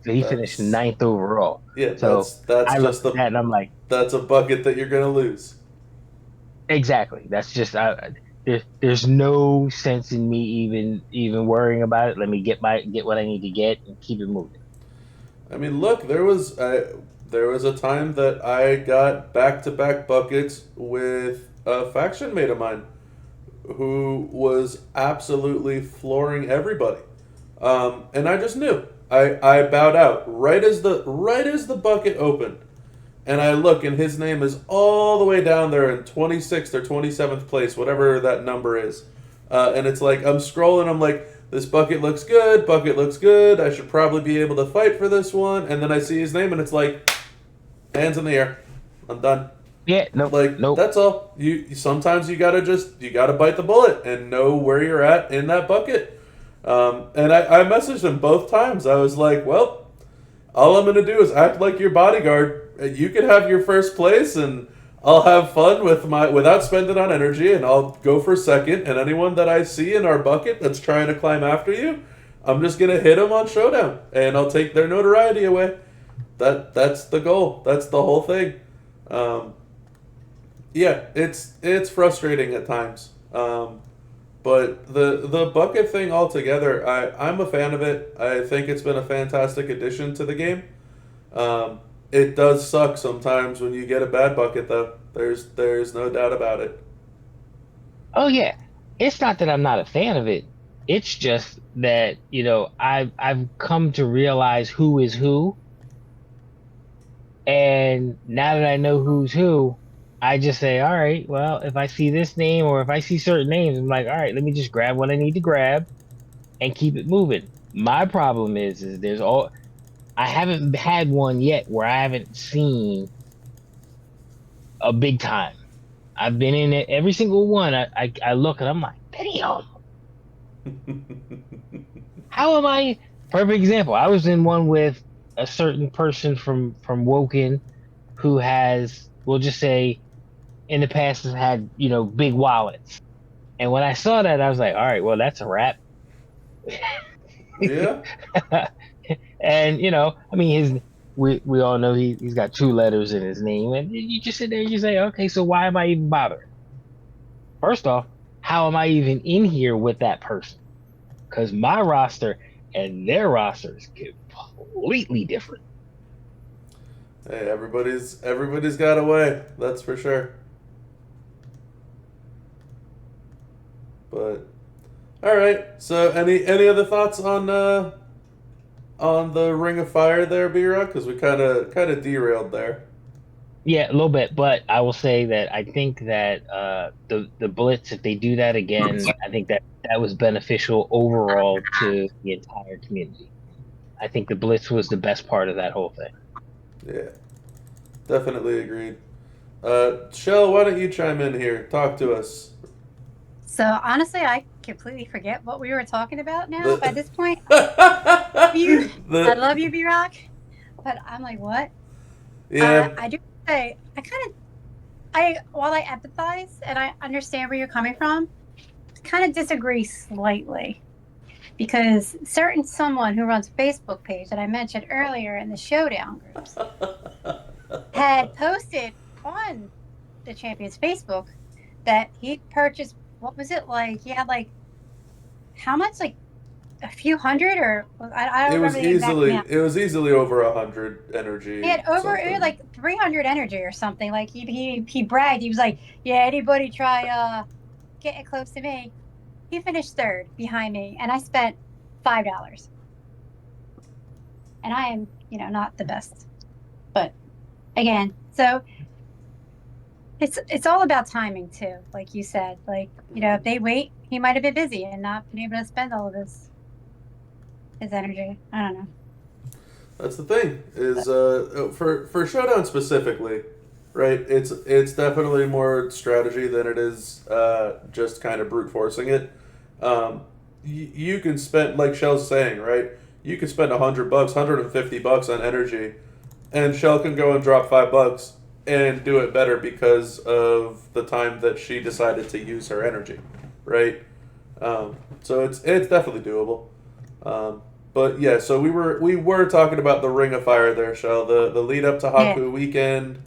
So he finished That's ninth overall. yeah, So that's I just looked at the that and I'm like, that's a bucket that you're gonna lose. exactly. That's just there's no sense in me even worrying about it. Let me get what I need to get and keep it moving. I mean, look, there was a time that I got back to back buckets with a faction mate of mine who was absolutely flooring everybody, and I just knew. I bowed out right as the bucket opened, and I look, and his name is all the way down there in 26th or 27th place, whatever that number is. And it's like, I'm scrolling, I'm like, this bucket looks good, I should probably be able to fight for this one. And then I see his name, and it's like, hands in the air. I'm done. Yeah, nope, Like, nope. that's all. Sometimes you gotta bite the bullet and know where you're at in that bucket. And I messaged him both times. I was like, well, all I'm gonna do is act like your bodyguard. You can have your first place, and I'll have fun without spending on energy, and I'll go for second. And anyone that I see in our bucket that's trying to climb after you, I'm just gonna hit them on Showdown, and I'll take their notoriety away. That's the goal. That's the whole thing. Um, yeah, it's frustrating at times. But the bucket thing altogether, I'm a fan of it. I think it's been a fantastic addition to the game. It does suck sometimes when you get a bad bucket, though. There's no doubt about it. Oh yeah. It's not that I'm not a fan of it. It's just that, I've come to realize who is who. And now that I know who's who, I just say, all right, well, if I see this name or if I see certain names, I'm like, all right, let me just grab what I need to grab and keep it moving. My problem is I haven't had one yet where I haven't seen a big time. I've been in it every single one. I look and I'm like, damn, how am I? Perfect example. I was in one with a certain person from Woken who has, we'll just say, in the past has had big wallets. And when I saw that, I was like, all right, well, that's a wrap. Yeah, And I mean, we all know he's got two letters in his name, and you just sit there and you say, okay, so why am I even bothering? First off, how am I even in here with that person? Because my roster and their roster is completely different. hey, everybody's got a way. That's for sure. But all right. So any other thoughts on the Ring of Fire there, B-Rock? Because we kind of derailed there. Yeah, a little bit, but I will say that I think that the Blitz, if they do that again, I think that that was beneficial overall to the entire community. I think the Blitz was the best part of that whole thing. Yeah, definitely agreed. Shell, why don't you chime in here? Talk to us. So honestly, I completely forget what we were talking about now. By The, this point, you, I the love you, B Rock, but I'm like, what? yeah, I do say I while I empathize and I understand where you're coming from, kind of disagree slightly because certain someone who runs a Facebook page that I mentioned earlier in the showdown groups had posted on the Champions Facebook that he purchased. What was it like? He had like how much? Like a few hundred, or I don't remember the exact amount. it was easily over 100 He energy had over something. like 300 energy or something. Like he bragged. He was like, "Yeah, anybody try getting close to me?" He finished third behind me, and I spent $5. And I am, not the best, but again, so it's all about timing too, like you said. Like if they wait, he might have been busy and not been able to spend all of his energy. I don't know. That's the thing is But for showdown specifically, right? It's definitely more strategy than it is just kind of brute forcing it. You can spend like Shell's saying, right? You can spend $100, $150 on energy, and Shell can go and drop $5 and do it better because of the time that she decided to use her energy, right? So it's definitely doable. But yeah, so we were talking about the Ring of Fire there, Shell. The lead up to yeah, Haku weekend,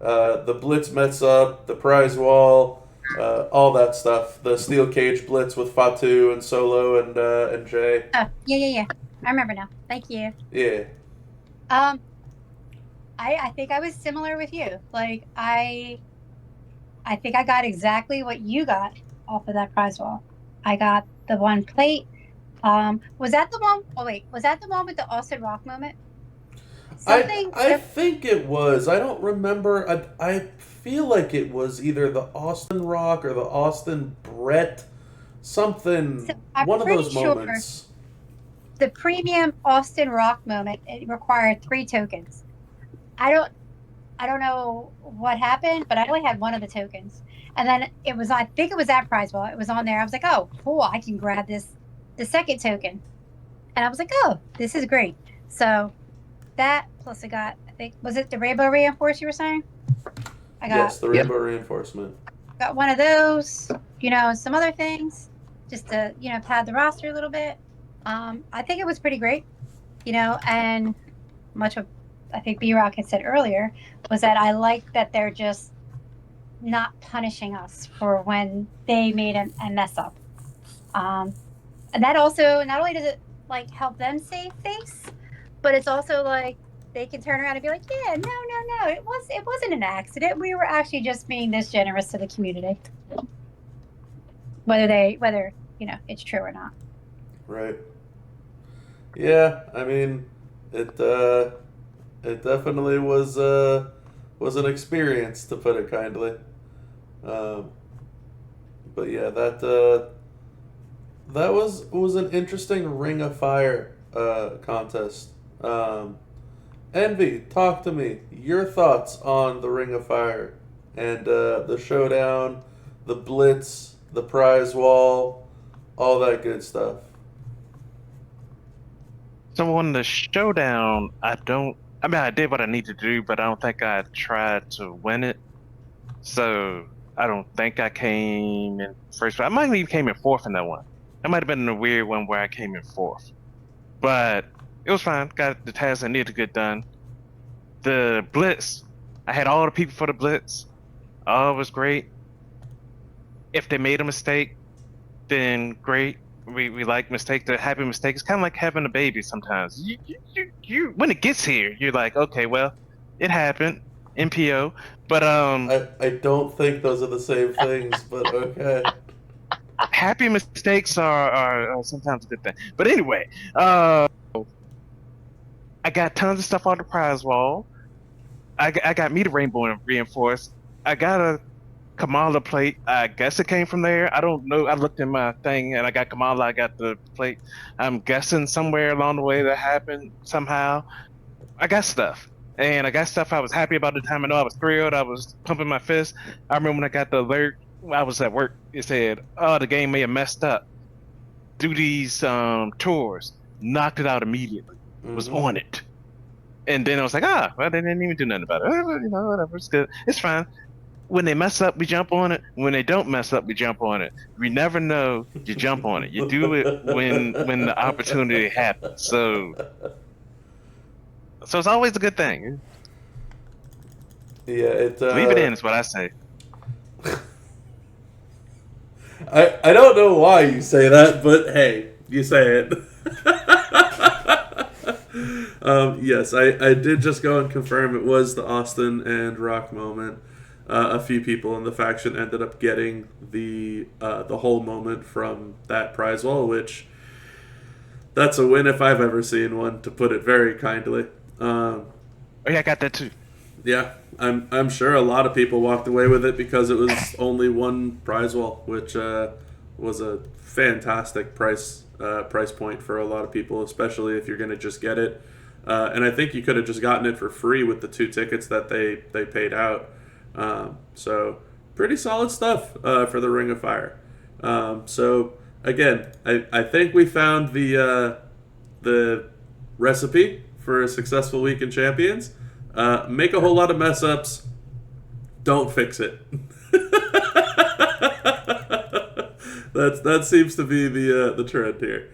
the Blitz mess up, the prize wall, all that stuff. The steel cage blitz with Fatu and Solo and Jay. oh, yeah. I remember now. Thank you. Yeah, Um, I think I was similar with you. Like I think I got exactly what you got off of that prize wall. I got the one plate. Was that the one? Oh wait, was that the one with the Austin Rock moment? Something. I think it was. I don't remember. I feel like it was either the Austin Rock or the Austin Brett. So Something. I'm One of pretty those sure moments. the premium Austin Rock moment it required 3 tokens. I don't I don't know what happened, but I only had one of the tokens. And then I think it was that prize wall. It was on there. I was like, oh, cool, I can grab the second token. And I was like, oh, this is great. So that plus I got, I think, was it the rainbow reinforce you were saying? I got Yes, the Yep. rainbow reinforcement. got one of those, some other things just to, pad the roster a little bit. I think it was pretty great, and much of I think B Rock had said earlier was that I like that they're just not punishing us for when they made a mess up. And that also not only does it like help them save face, but it's also like they can turn around and be like, yeah, no, it wasn't an accident. We were actually just being this generous to the community, whether it's true or not. Right. Yeah, I mean, it it definitely was an experience to put it kindly. Um, but yeah, that was an interesting Ring of Fire contest. Envy, talk to me. Your thoughts on the Ring of Fire and the showdown, the blitz, the prize wall, all that good stuff. So on the showdown, I did what I needed to do, but I don't think I tried to win it. So I don't think I came in first. I might have even came in fourth in that one. That might have been a weird one where I came in fourth. But it was fine. Got the task I needed to get done. The blitz, I had all the people for the blitz. Oh, it was great. If they made a mistake, then great. We like mistake. The happy mistake. It's kind of like having a baby sometimes. You when it gets here, you're like, okay, well, it happened. NPO. But I don't think those are the same things, but okay. happy mistakes are sometimes a good thing. But anyway, uh, I got tons of stuff on the prize wall. I got me the rainbow reinforced. I got a Kamala plate. I guess it came from there. I don't know. I looked in my thing and I got Kamala. I got the plate. I'm guessing somewhere along the way that happened somehow. I got stuff. And I got stuff I was happy about the time. I know I was thrilled. I was pumping my fist. I remember when I got the alert. I was at work. It said, "Oh, the game may have messed up. Do these tours." Knocked it out immediately. Was on it. And then I was like, well, they didn't even do nothing about it. You know, whatever. It's good. It's fine. When they mess up, we jump on it. When they don't mess up, we jump on it. We never know. You jump on it. You do it when the opportunity happens. So it's always a good thing. Yeah, Leave it in is what I say. I don't know why you say that, but hey, you say it. Yes, I did just go and confirm it was the Austin and Rock moment. A few people in the faction ended up getting the whole moment from that prize wall, which that's a win if I've ever seen one, to put it very kindly. Oh yeah, I got that too. Yeah, I'm sure a lot of people walked away with it because it was only one prize wall, which was a fantastic price point for a lot of people, especially if you're going to just get it. And I think you could have just gotten it for free with the 2 tickets that they paid out. So pretty solid stuff for the Ring of Fire. So again, I think we found the recipe for a successful week in Champions. Make a whole lot of mess ups. Don't fix it. That seems to be the trend here.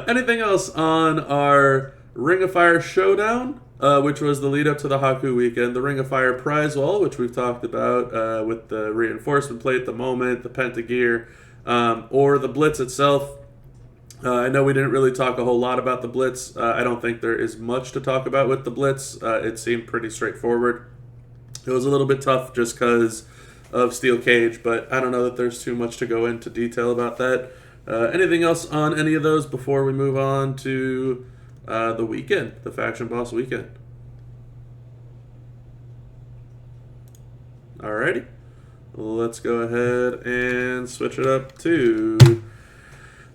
Anything else on our Ring of Fire Showdown, which was the lead up to the Haku weekend, the Ring of Fire prize wall, which we've talked about with the reinforcement plate, the moment, the pentagear, or the Blitz itself. I know we didn't really talk a whole lot about the Blitz. I don't think there is much to talk about with the Blitz. It seemed pretty straightforward. It was a little bit tough just because of Steel Cage, but I don't know that there's too much to go into detail about that. Anything else on any of those before we move on to the weekend, the Faction Boss weekend? Alrighty. Let's go ahead and switch it up to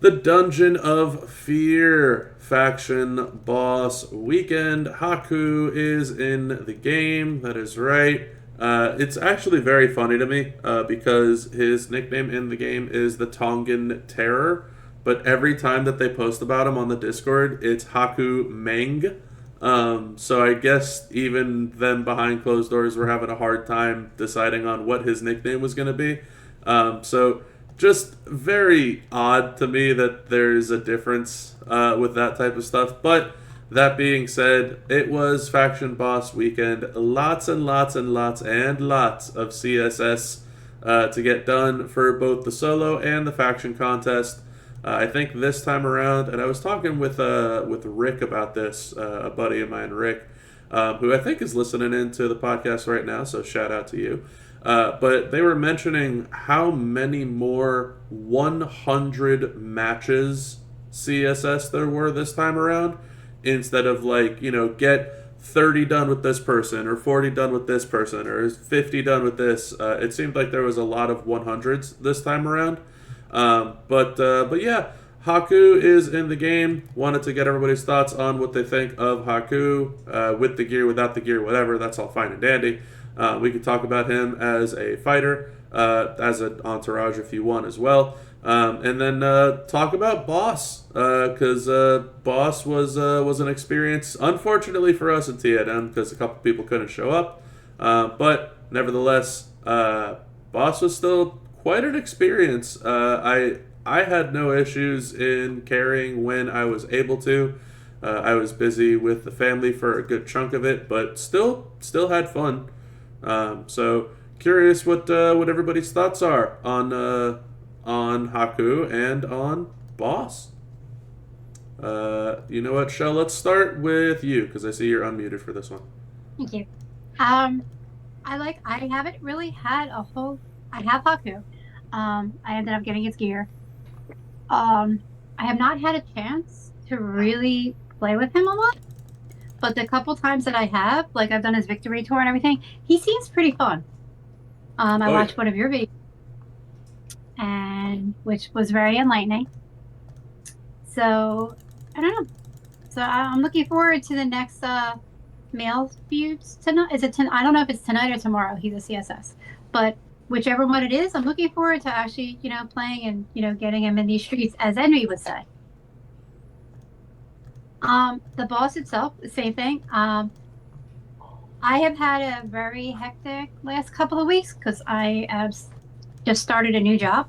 the Dungeon of Fear Faction Boss Weekend. Haku is in the game. That is right. It's actually very funny to me because his nickname in the game is the Tongan Terror. But every time that they post about him on the Discord, it's Haku Meng. So I guess even them behind closed doors were having a hard time deciding on what his nickname was going to be. So just very odd to me that there's a difference with that type of stuff. But that being said, it was Faction Boss Weekend. Lots and lots and lots and lots of CSS to get done for both the solo and the faction contest. I think this time around, and I was talking with Rick about this, a buddy of mine, Rick, who I think is listening into the podcast right now, so shout out to you. But they were mentioning how many more 100 matches CSS there were this time around, instead of get 30 done with this person, or 40 done with this person, or 50 done with this. It seemed like there was a lot of 100s this time around. But yeah, Haku is in the game. Wanted to get everybody's thoughts on what they think of Haku, with the gear, without the gear, whatever. That's all fine and dandy. We could talk about him as a fighter, as an entourage if you want as well. And then talk about Boss, because Boss was an experience, unfortunately for us in TNM, because a couple people couldn't show up. But nevertheless, Boss was still quite an experience. I had no issues in carrying when I was able to. I was busy with the family for a good chunk of it, but still had fun. So curious what everybody's thoughts are on Haku and on Boss. You know what, Shell? Let's start with you because I see you're unmuted for this one. Thank you. I haven't really had a whole. I have Haku. I ended up getting his gear. I have not had a chance to really play with him a lot. but the couple times that I have, like I've done his victory tour and everything, he seems pretty fun. I Oh, watched yeah. one of your videos, and which was very enlightening. So I don't know. So I'm looking forward to the next male feuds tonight. Is it? I don't know if it's tonight or tomorrow. He's a CSS, but whichever one it is, I'm looking forward to actually, playing and getting him in these streets, as Envy would say. The boss itself, the same thing. I have had a very hectic last couple of weeks because I have just started a new job.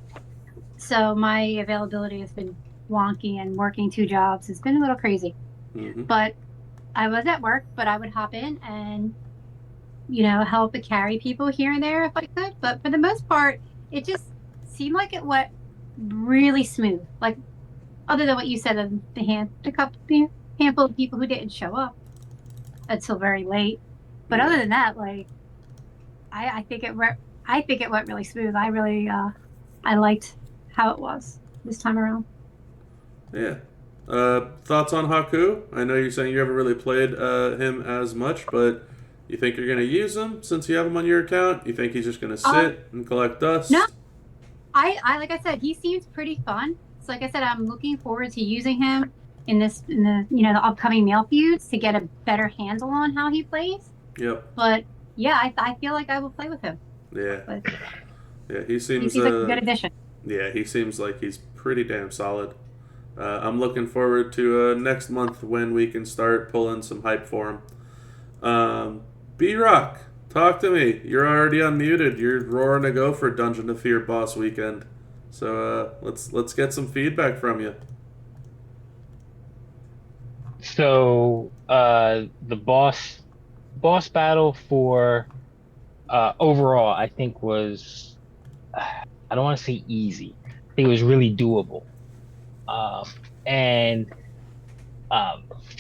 So my availability has been wonky, and working two jobs has been a little crazy. Mm-hmm. But I was at work, but I would hop in and, help carry people here and there if I could. But for the most part, it just seemed like it went really smooth. Like, other than what you said of the handful of people who didn't show up until very late. But Yeah. other than that, like, I think it went really smooth. I really I liked how it was this time around. Yeah. Thoughts on Haku? I know you're saying you haven't really played him as much, but you think you're going to use him since you have him on your account? You think he's just going to sit and collect dust? No, I like I said, he seems pretty fun. So like I said, I'm looking forward to using him in the upcoming male feuds to get a better handle on how he plays. Yep. But yeah, I feel like I will play with him. Yeah. But Yeah, he he seems seems like a good addition. yeah, he seems like he's pretty damn solid. I'm looking forward to next month when we can start pulling some hype for him. B-Rock, talk to me. You're already unmuted. You're roaring to go for Dungeon of Fear boss weekend. So let's get some feedback from you. So the boss battle for overall, I think was I don't want to say easy. I think it was really doable. And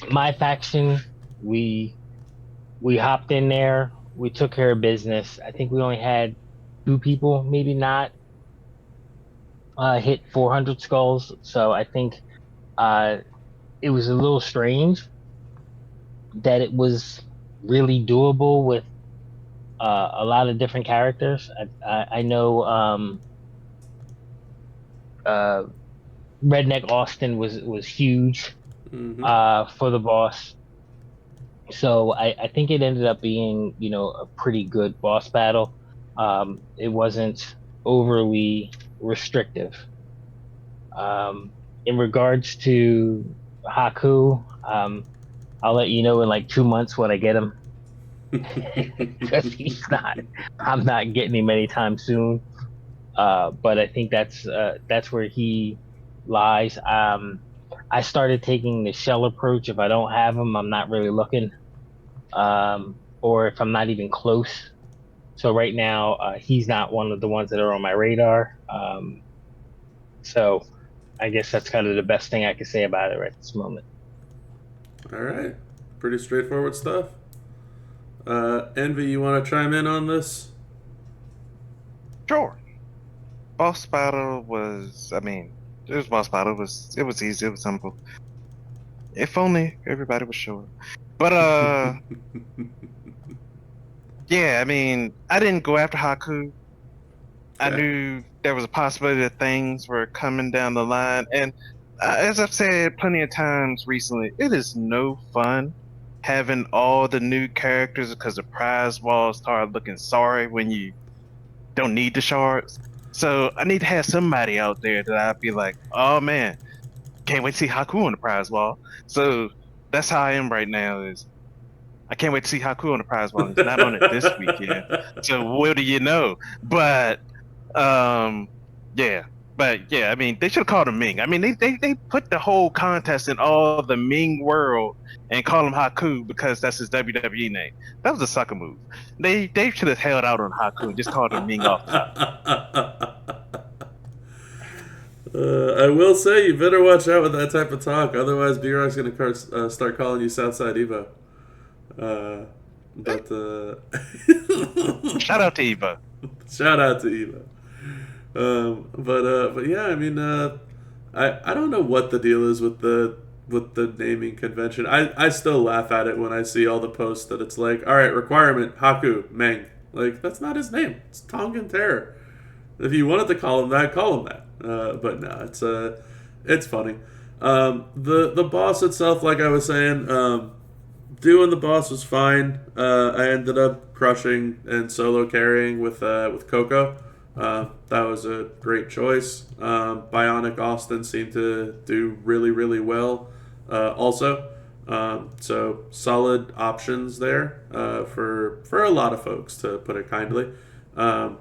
my faction, we hopped in there. We took care of business. I think we only had 2 people, maybe not, hit 400 skulls. So I think it was a little strange that it was really doable with a lot of different characters. I know Redneck Austin was huge Mm-hmm. for the boss. So I think it ended up being, a pretty good boss battle. It wasn't overly restrictive. In regards to Haku, I'll let you know in like 2 months when I get him. Because I'm not getting him anytime soon. But I think that's where he lies. I started taking the shell approach. If I don't have him, I'm not really looking. Or if I'm not even close. So right now, he's not one of the ones that are on my radar. So I guess that's kind of the best thing I can say about it right this moment. All right. Pretty straightforward stuff. Envy, you want to chime in on this? Sure. Boss battle was, it was boss battle. It was easy. It was simple. If only everybody was sure. But yeah, I didn't go after Haku. I Okay. knew there was a possibility that things were coming down the line, and as I've said plenty of times recently, it is no fun having all the new characters because the prize walls start looking sorry when you don't need the shards. So I need to have somebody out there that I'd be like, oh man, can't wait to see Haku on the prize wall. So that's how I am right now. Is I can't wait to see Haku on the prize wall. He's not on it this weekend. So what do you know? But yeah. But yeah, they should have called him Ming. They put the whole contest in all the Ming world and call him Haku because that's his WWE name. That was a sucker move. They should have held out on Haku and just called him Ming off top. I will say you better watch out with that type of talk, otherwise B-Rock's going to start calling you Southside Evo. But Shout out to Eva. shout out to Evo. But yeah, I don't know what the deal is with the with the naming convention. I still laugh at it when I see all the posts that it's like, all right, requirement, Haku, Meng. Like, that's not his name. It's Tongan Terror. If you wanted to call him that, call him that. But no, it's funny. The boss itself, like I was saying, doing the boss was fine. I ended up crushing and solo carrying with Coco. That was a great choice. Bionic Austin seemed to do really, really well also. So solid options there for a lot of folks, to put it kindly. I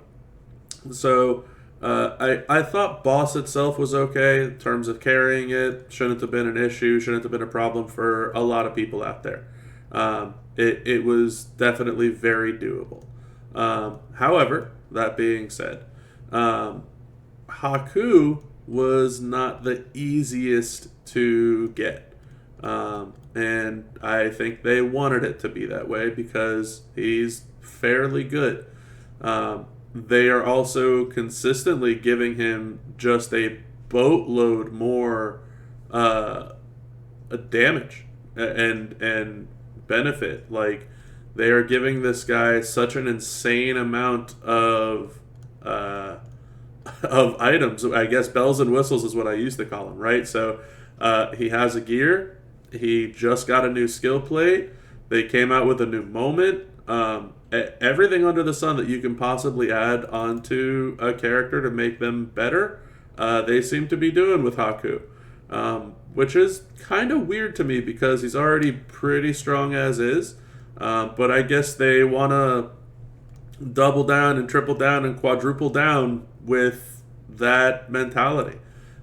thought boss itself was okay in terms of carrying it. Shouldn't have been an issue. Shouldn't have been a problem for a lot of people out there. It was definitely very doable. However, that being said, Haku was not the easiest to get. And I think they wanted it to be that way because he's fairly good. They are also consistently giving him just a boatload more damage and benefit. Like, they are giving this guy such an insane amount of items. I guess bells and whistles is what I used to call him, right? So he has a gear. He just got a new skill plate. They came out with a new moment. Everything under the sun that you can possibly add onto a character to make them better, they seem to be doing with Haku. Which is kind of weird to me because he's already pretty strong as is. But I guess they want to double down and triple down and quadruple down with that mentality.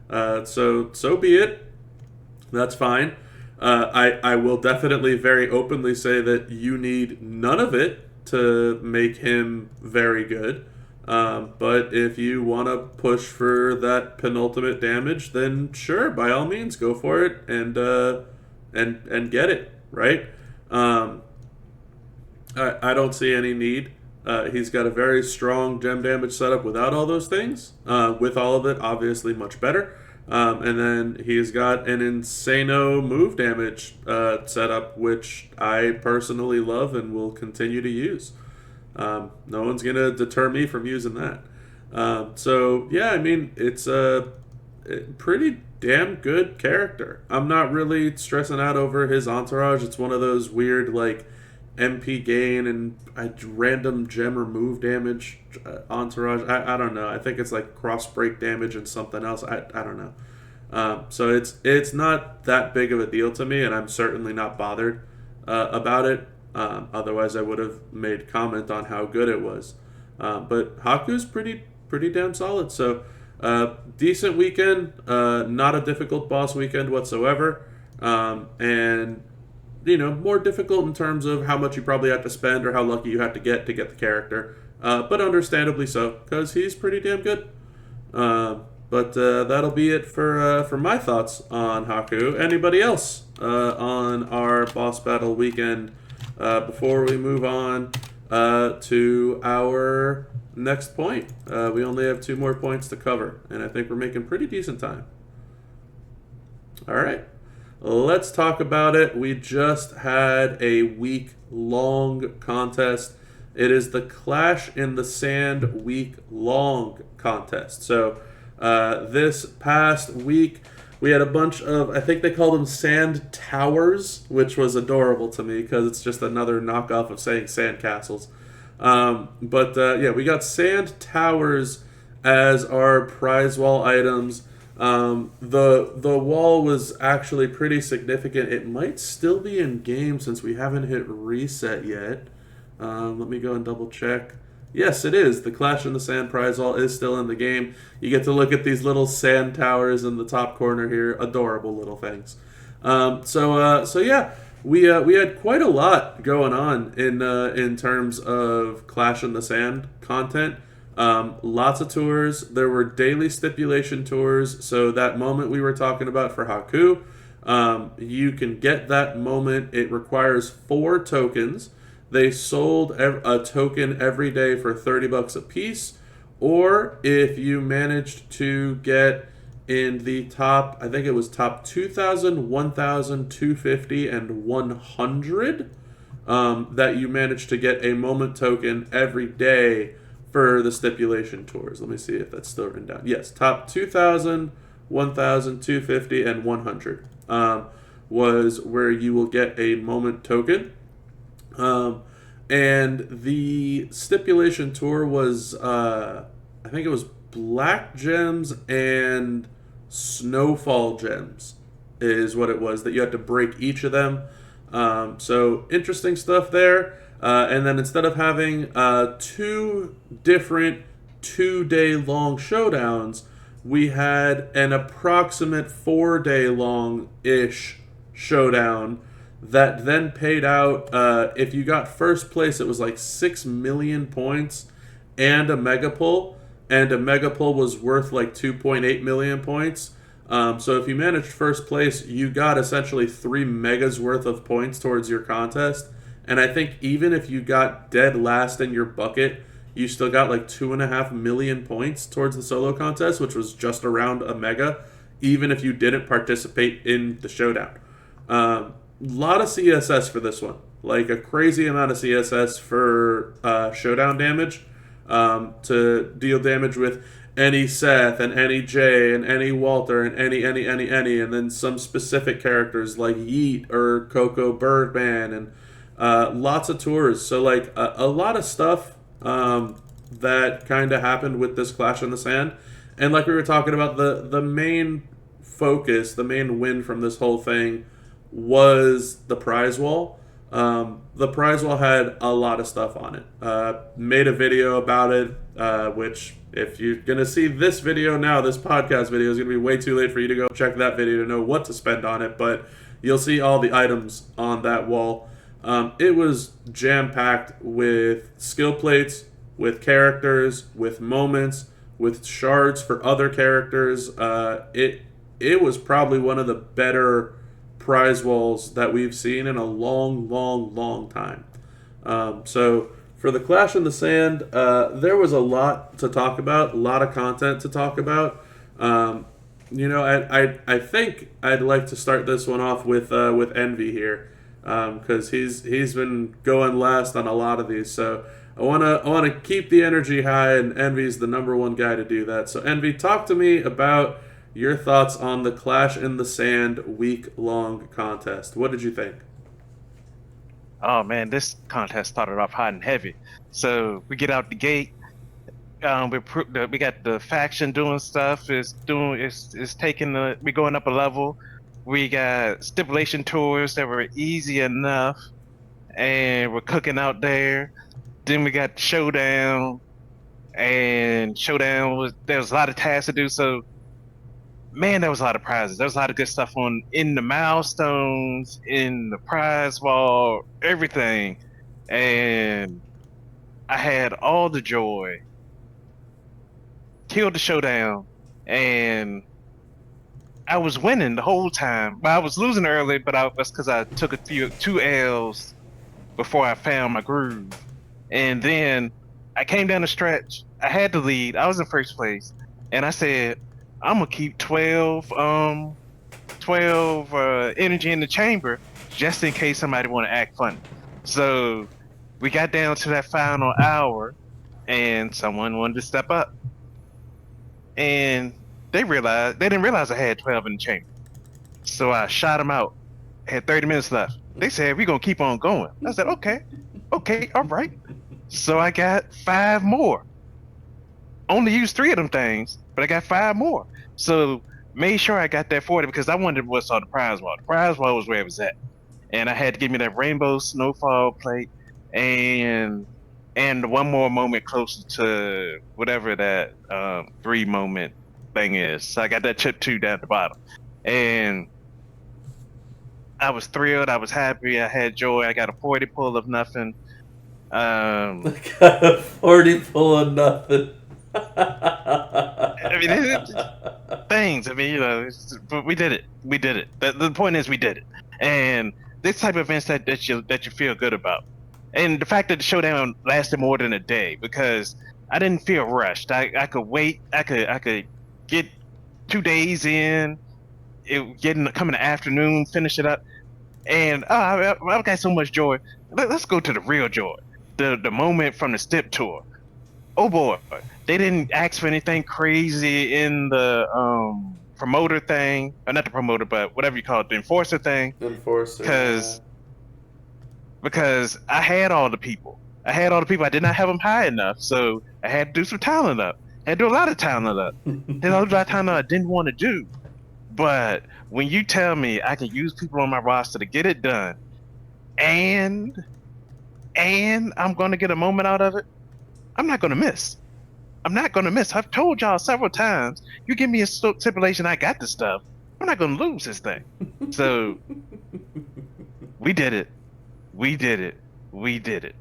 So be it. That's fine. I will definitely very openly say that you need none of it to make him very good. But if you want to push for that penultimate damage, then sure, by all means, go for it and get it, right? I don't see any need. He's got a very strong gem damage setup without all those things. With all of it, obviously much better. And then he's got an insano move damage setup, which I personally love and will continue to use. No one's going to deter me from using that. So, yeah, I mean, it's a pretty damn good character. I'm not really stressing out over his entourage. It's one of those weird, like, MP gain and random gem remove damage entourage. I don't know. I think it's like cross break damage and something else. I don't know. So it's not that big of a deal to me, and I'm certainly not bothered about it. Otherwise, I would have made comment on how good it was. But Haku's pretty damn solid. So decent weekend. Not a difficult boss weekend whatsoever. And more difficult in terms of how much you probably have to spend or how lucky you have to get the character. But understandably so, because he's pretty damn good. But that'll be it for my thoughts on Haku. Anybody else on our boss battle weekend before we move on to our next point? We only have 2 more points to cover, and I think we're making pretty decent time. All right. Let's talk about it. We just had a week-long contest. It is the Clash in the Sand week-long contest. So this past week, we had a bunch of, I think they called them sand towers, which was adorable to me because it's just another knockoff of saying sand castles. Yeah, we got sand towers as our prize wall items. The wall was actually pretty significant. It might still be in game since we haven't hit reset yet. Let me go and double check. Yes, it is. The Clash in the Sand prize wall is still in the game. You get to look at these little sand towers in the top corner here. Adorable little things. So yeah, we had quite a lot going on in terms of Clash in the Sand content. Lots of tours. There were daily stipulation tours. So that moment we were talking about for Haku, you can get that moment. It requires 4 tokens. They sold a token every day for $30 a piece. Or if you managed to get in the top, I think it was top 2,000, 1,000, 250, and 100, that you managed to get a moment token every day for the stipulation tours. Let me see if that's still written down. Yes, top 2,000, 1,000, 250, and 100 was where you will get a moment token. And the stipulation tour was, I think it was black gems and snowfall gems is what it was, that you had to break each of them. So interesting stuff there. And then instead of having 2 different 2-day long showdowns, we had an approximate 4-day long ish showdown that then paid out, if you got first place, it was like 6 million points and a mega pull, and a mega pull was worth like 2.8 million points. So if you managed first place, you got essentially 3 megas worth of points towards your contest. And I think even if you got dead last in your bucket, you still got like 2.5 million points towards the solo contest, which was just around a mega, even if you didn't participate in the showdown. Lot of CSS for this one, like a crazy amount of CSS for showdown damage, to deal damage with any Seth and any Jay and any Walter and any, and then some specific characters like Yeet or Coco Birdman, and lots of tours. So like a lot of stuff that kind of happened with this Clash in the Sand. And like we were talking about, the main focus, the main win from this whole thing was the prize wall. The prize wall had a lot of stuff on it. Made a video about it, which if you're going to see this video now, this podcast video is going to be way too late for you to go check that video to know what to spend on it, but you'll see all the items on that wall. It was jam-packed with skill plates, with characters, with moments, with shards for other characters. It was probably one of the better prize walls that we've seen in a long time. So for the Clash in the Sand, there was a lot to talk about, a lot of content to talk about. I think I'd like to start this one off with Envy here, because he's been going last on a lot of these. So I wanna keep the energy high, and Envy's the number one guy to do that. So Envy, talk to me about your thoughts on the Clash in the Sand week-long contest. What did you think? Oh man, this contest started off hot and heavy. So we get out the gate. We got the faction doing stuff. It's taking we're going up a level. We got stipulation tours that were easy enough, and we're cooking out there. Then we got showdown, and there was a lot of tasks to do. So man, there was a lot of prizes. There was a lot of good stuff in the milestones, in the prize wall, everything. And I had all the joy. Killed the showdown, and I was winning the whole time. But I was losing early, but that's because I took 2 L's before I found my groove. And then I came down the stretch. I had the lead. I was in first place, and I said, I'm gonna keep 12 energy in the chamber just in case somebody want to act funny. So we got down to that final hour, and someone wanted to step up, and they didn't realize I had 12 in the chamber. So I shot them out. I had 30 minutes left. They said, we're gonna keep on going. I said, okay, all right. So I got 5 more. Only used 3 of them things, but I got 5 more. So made sure I got that 40 because I wondered what's on the prize wall. The prize wall was where it was at. And I had to give me that rainbow snowfall plate and one more moment closer to whatever that 3 moment thing is. So I got that chip 2 down at the bottom. And I was thrilled, I was happy, I had joy. I got a 40 pull of nothing. I got a 40 pull of nothing. I mean, things. I mean, but we did it. We did it. The point is, we did it. And this type of events that you feel good about, and the fact that the showdown lasted more than a day because I didn't feel rushed. I could wait. I could get 2 days in, coming the afternoon, finish it up, and I've got so much joy. Let's go to the real joy, the moment from the step tour. Oh boy, they didn't ask for anything crazy in the promoter thing, or not the promoter, but whatever you call it, the enforcer thing, Enforcer. because I had all the people. I had all the people. I did not have them high enough, so I had to do some talent up. I had to do a lot of talent up. Did a lot of talent I didn't want to do. But when you tell me I can use people on my roster to get it done, and I'm going to get a moment out of it, I'm not going to miss. I'm not going to miss. I've told y'all several times, you give me a stipulation, I got the stuff, I'm not going to lose this thing. So we did it. We did it. We did it.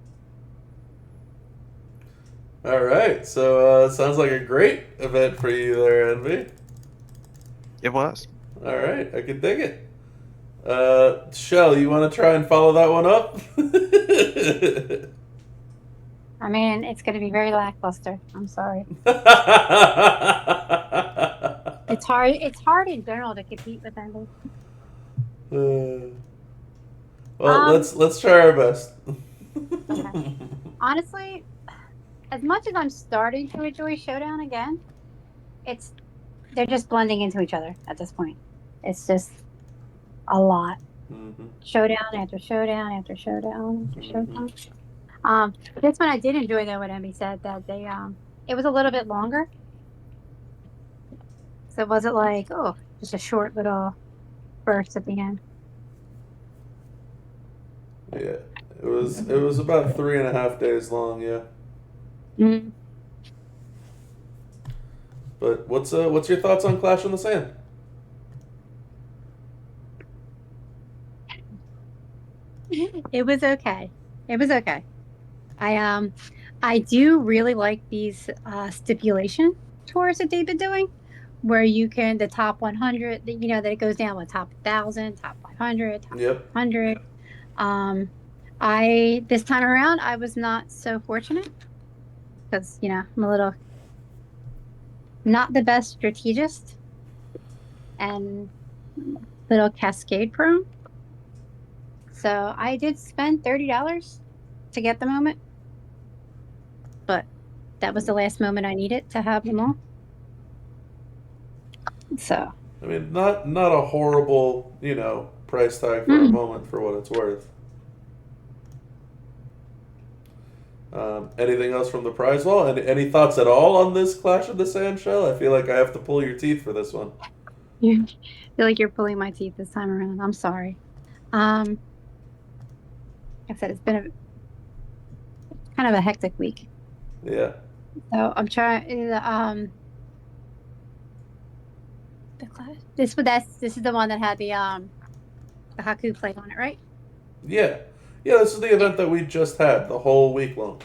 All right, so sounds like a great event for you there, Envy. It was. All right, I can dig it. Shell, you want to try and follow that one up? I mean, it's going to be very lackluster. I'm sorry. It's hard. It's hard in general to compete with Envy. Well, let's try our best. Okay. Honestly, as much as I'm starting to enjoy Showdown again, they're just blending into each other at this point. It's just a lot. Mm-hmm. Showdown after showdown after showdown after showdown. This one I did enjoy though. What Emmy said that it was a little bit longer, so it wasn't like just a short little burst at the end. Yeah, it was about 3.5 days long. Yeah. Mm-hmm. But what's your thoughts on Clash in the Sand? It was okay. It was okay. I do really like these stipulation tours that they've been doing, where you can the top 100. That it goes down with top 1,000, top 500, top 100. This time around I was not so fortunate because I'm a little not the best strategist and little cascade prone. So I did spend $30 to get the moment, but that was the last moment I needed to have them all. So I mean, not a horrible price tag for a moment for what it's worth. Anything else from the prize wall? And any thoughts at all on this Clash of the Sand, Shell? I feel like I have to pull your teeth for this one. I feel like you're pulling my teeth this time around. I'm sorry. Like I said, it's been kind of a hectic week. Yeah. So I'm trying. The class. This is the one that had the Haku plate on it, right? Yeah. Yeah, this is the event that we just had the whole week long.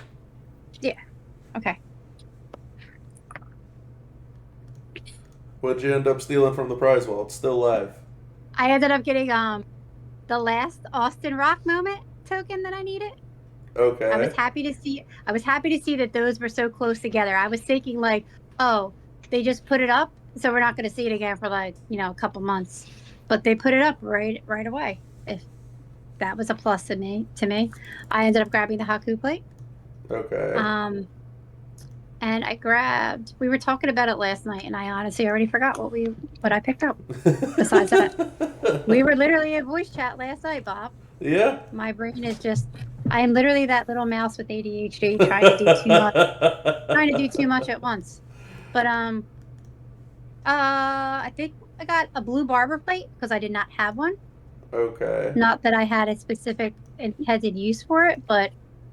Yeah. Okay. What'd you end up stealing from the prize wall? It's still live. I ended up getting the last Austin Rock moment token that I needed. Okay. I was happy to see that those were so close together. I was thinking like, oh, they just put it up, so we're not going to see it again for like a couple months. But they put it up right away. If that was a plus to me. I ended up grabbing the Haku plate. Okay. And I grabbed. We were talking about it last night, and I honestly already forgot what I picked up. Besides that, we were literally in voice chat last night, Bob. Yeah. My brain is just. I am literally that little mouse with ADHD trying to do too much at once. But I think I got a blue barber plate because I did not have one. Okay. Not that I had a specific intended use for it, but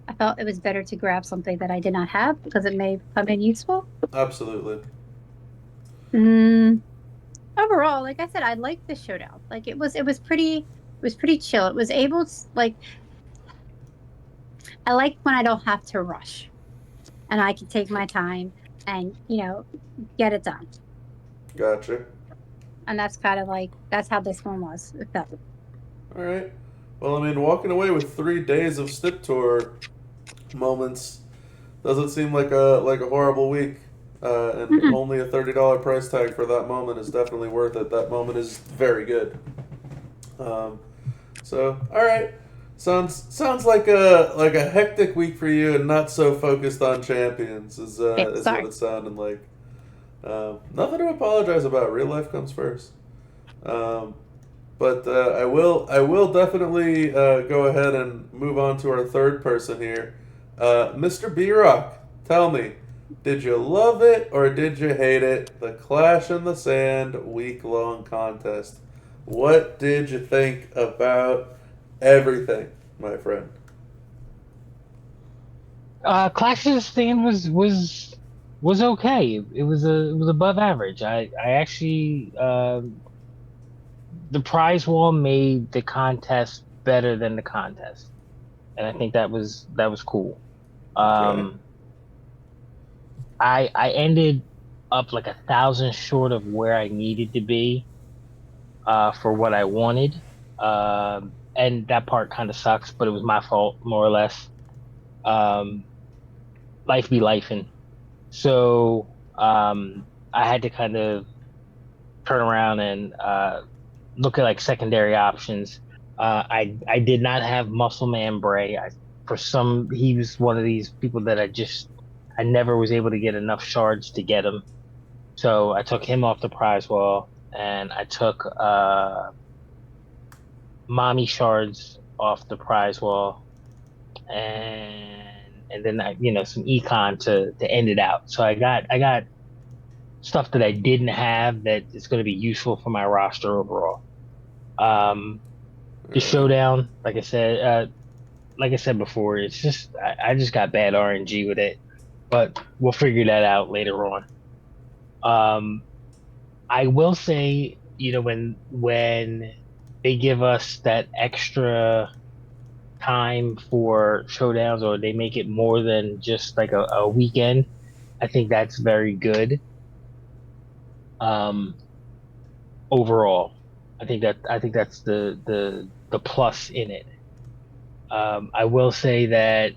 I felt it was better to grab something that I did not have because it may come in useful. Absolutely. Overall, like I said, I liked the showdown. Like it was pretty chill. It was able to I like when I don't have to rush and I can take my time and get it done. Gotcha. And that's kind of that's how this one was. It felt. All right. Well, I mean, walking away with 3 days of Stip Tour moments doesn't seem like a horrible week. and only a $30 price tag for that moment is definitely worth it. That moment is very good. So, all right, sounds like a hectic week for you, and not so focused on champions is what it sounded like. Nothing to apologize about. Real life comes first. But I will definitely go ahead and move on to our third person here. Mr. B-Rock, tell me, did you love it or did you hate it? The Clash in the Sand week-long contest. What did you think about everything, my friend? Clash of the Stand was okay. It was above average. I actually the prize wall made the contest better than the contest, and I think that was cool. Okay. I ended up like 1,000 short of where I needed to be for what I wanted. And that part kind of sucks, but it was my fault, more or less. Life be lifing. So I had to kind of turn around and look at like secondary options. I did not have Muscle Man Bray. He was one of these people that I never was able to get enough shards to get him. So I took him off the prize wall, and I took Mommy shards off the prize wall, and then some econ to end it out. So I got stuff that I didn't have that is going to be useful for my roster overall. The showdown, like I said before, it's just I just got bad RNG with it, but we'll figure that out later on. I will say, when they give us that extra time for showdowns, or they make it more than just like a weekend, I think that's very good. Overall, I think that's the plus in it. I will say that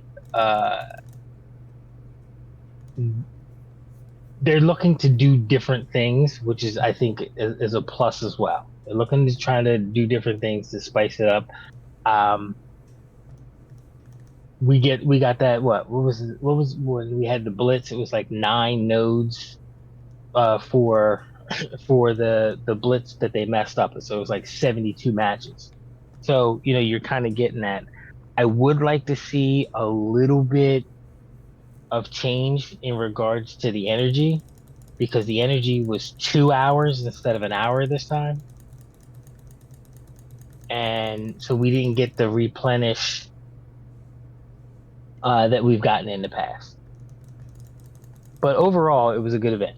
they're looking to do different things, which is, I think, is a plus as well. They're looking to try to do different things to spice it up. We got that, what was when we had the blitz? It was like 9 nodes for the blitz that they messed up, so it was like 72 matches. So you're kind of getting that. I would like to see a little bit of change in regards to the energy, because the energy was 2 hours instead of an hour this time, and so we didn't get the replenish that we've gotten in the past. But overall, it was a good event.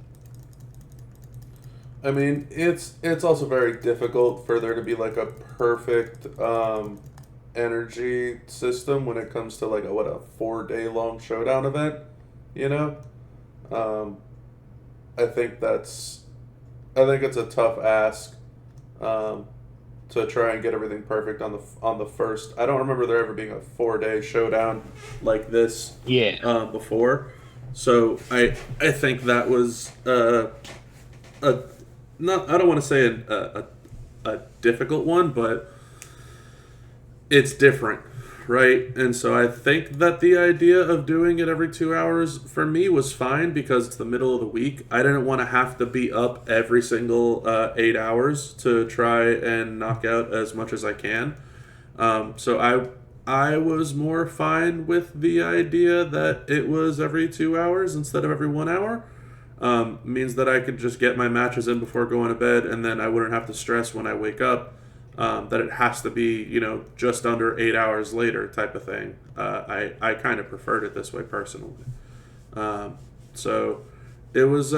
I mean, it's also very difficult for there to be like a perfect energy system when it comes to like a 4-day long showdown event, you know. I think it's a tough ask to try and get everything perfect on the first. I don't remember there ever being a 4-day showdown like this before. So I think that was I don't want to say a difficult one, but it's different, right? And so I think that the idea of doing it every 2 hours for me was fine, because it's the middle of the week. I didn't want to have to be up every single 8 hours to try and knock out as much as I can. So I was more fine with the idea that it was every 2 hours instead of every 1 hour. Means that I could just get my matches in before going to bed, and then I wouldn't have to stress when I wake up that it has to be, just under 8 hours later type of thing. I kind of preferred it this way personally. So it was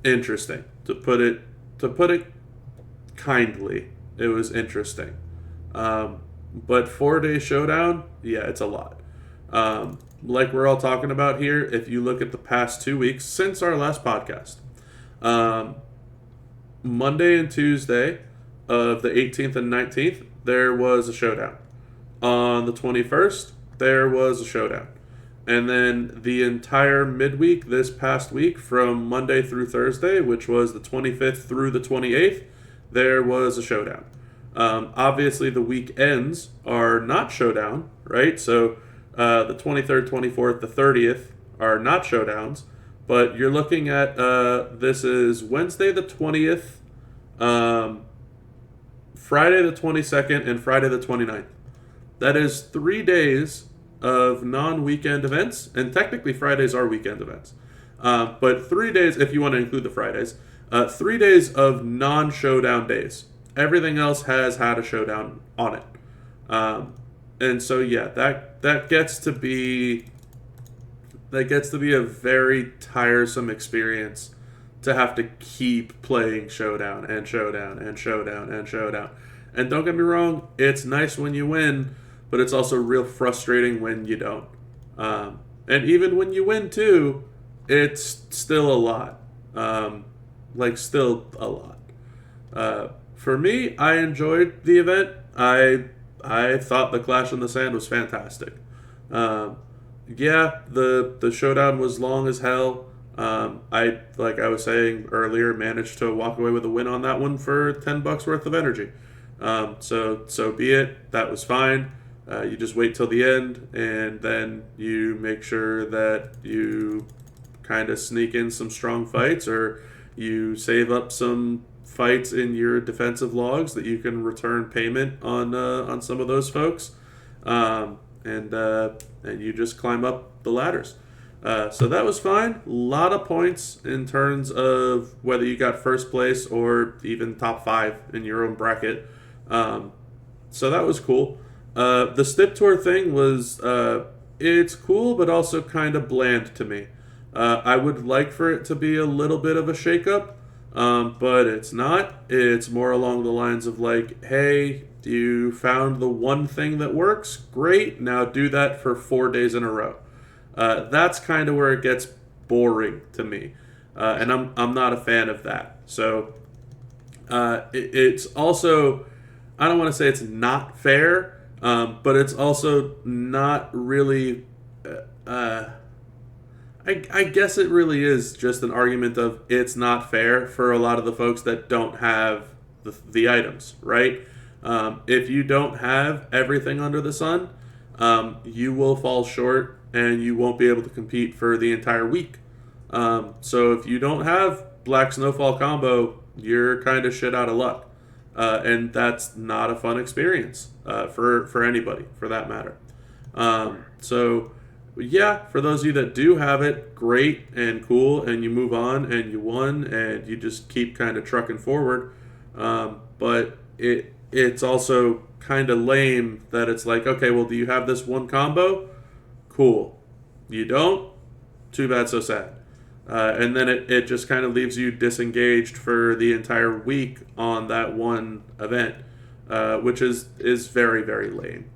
interesting, to put it kindly. It was interesting. But 4-day showdown, yeah, it's a lot. Like we're all talking about here, if you look at the past 2 weeks since our last podcast, Monday and Tuesday of the 18th and 19th, there was a showdown. On the 21st, there was a showdown. And then the entire midweek this past week, from Monday through Thursday, which was the 25th through the 28th, there was a showdown. Obviously, the weekends are not showdown, right? So the 23rd, 24th, the 30th are not showdowns. But you're looking at, this is Wednesday the 20th, Friday the 22nd, and Friday the 29th. That is 3 days of non-weekend events, and technically Fridays are weekend events. But 3 days, if you want to include the Fridays, 3 days of non-showdown days. Everything else has had a showdown on it. And so, yeah, that gets to be a very tiresome experience to have to keep playing showdown and showdown and showdown and showdown. And don't get me wrong, it's nice when you win, but it's also real frustrating when you don't. And even when you win too, it's still a lot. Still a lot. For me, I enjoyed the event. I thought the Clash in the Sand was fantastic. Yeah, the showdown was long as hell. Like I was saying earlier, managed to walk away with a win on that one for $10 worth of energy. So be it. That was fine. You just wait till the end, and then you make sure that you kind of sneak in some strong fights, or you save up some fights in your defensive logs that you can return payment on some of those folks, and you just climb up the ladders. So that was fine. A lot of points in terms of whether you got first place or even top 5 in your own bracket. So that was cool. The Stip Tour thing was, it's cool, but also kind of bland to me. I would like for it to be a little bit of a shakeup, but it's not. It's more along the lines of like, hey, you found the one thing that works? Great, now do that for 4 days in a row. That's kind of where it gets boring to me, and I'm not a fan of that. So it's also, I don't want to say it's not fair, but it's also not really. I guess it really is just an argument of it's not fair for a lot of the folks that don't have the items, right? If you don't have everything under the sun, you will fall short and you won't be able to compete for the entire week. So if you don't have Black Snowfall combo, you're kind of shit out of luck. And that's not a fun experience for anybody, for that matter. So, yeah, for those of you that do have it, great and cool, and you move on and you won and you just keep kind of trucking forward. But it's also kind of lame that it's like, okay, well, do you have this one combo? Cool. You don't? Too bad, so sad. And then it just kind of leaves you disengaged for the entire week on that one event, which is very, very lame.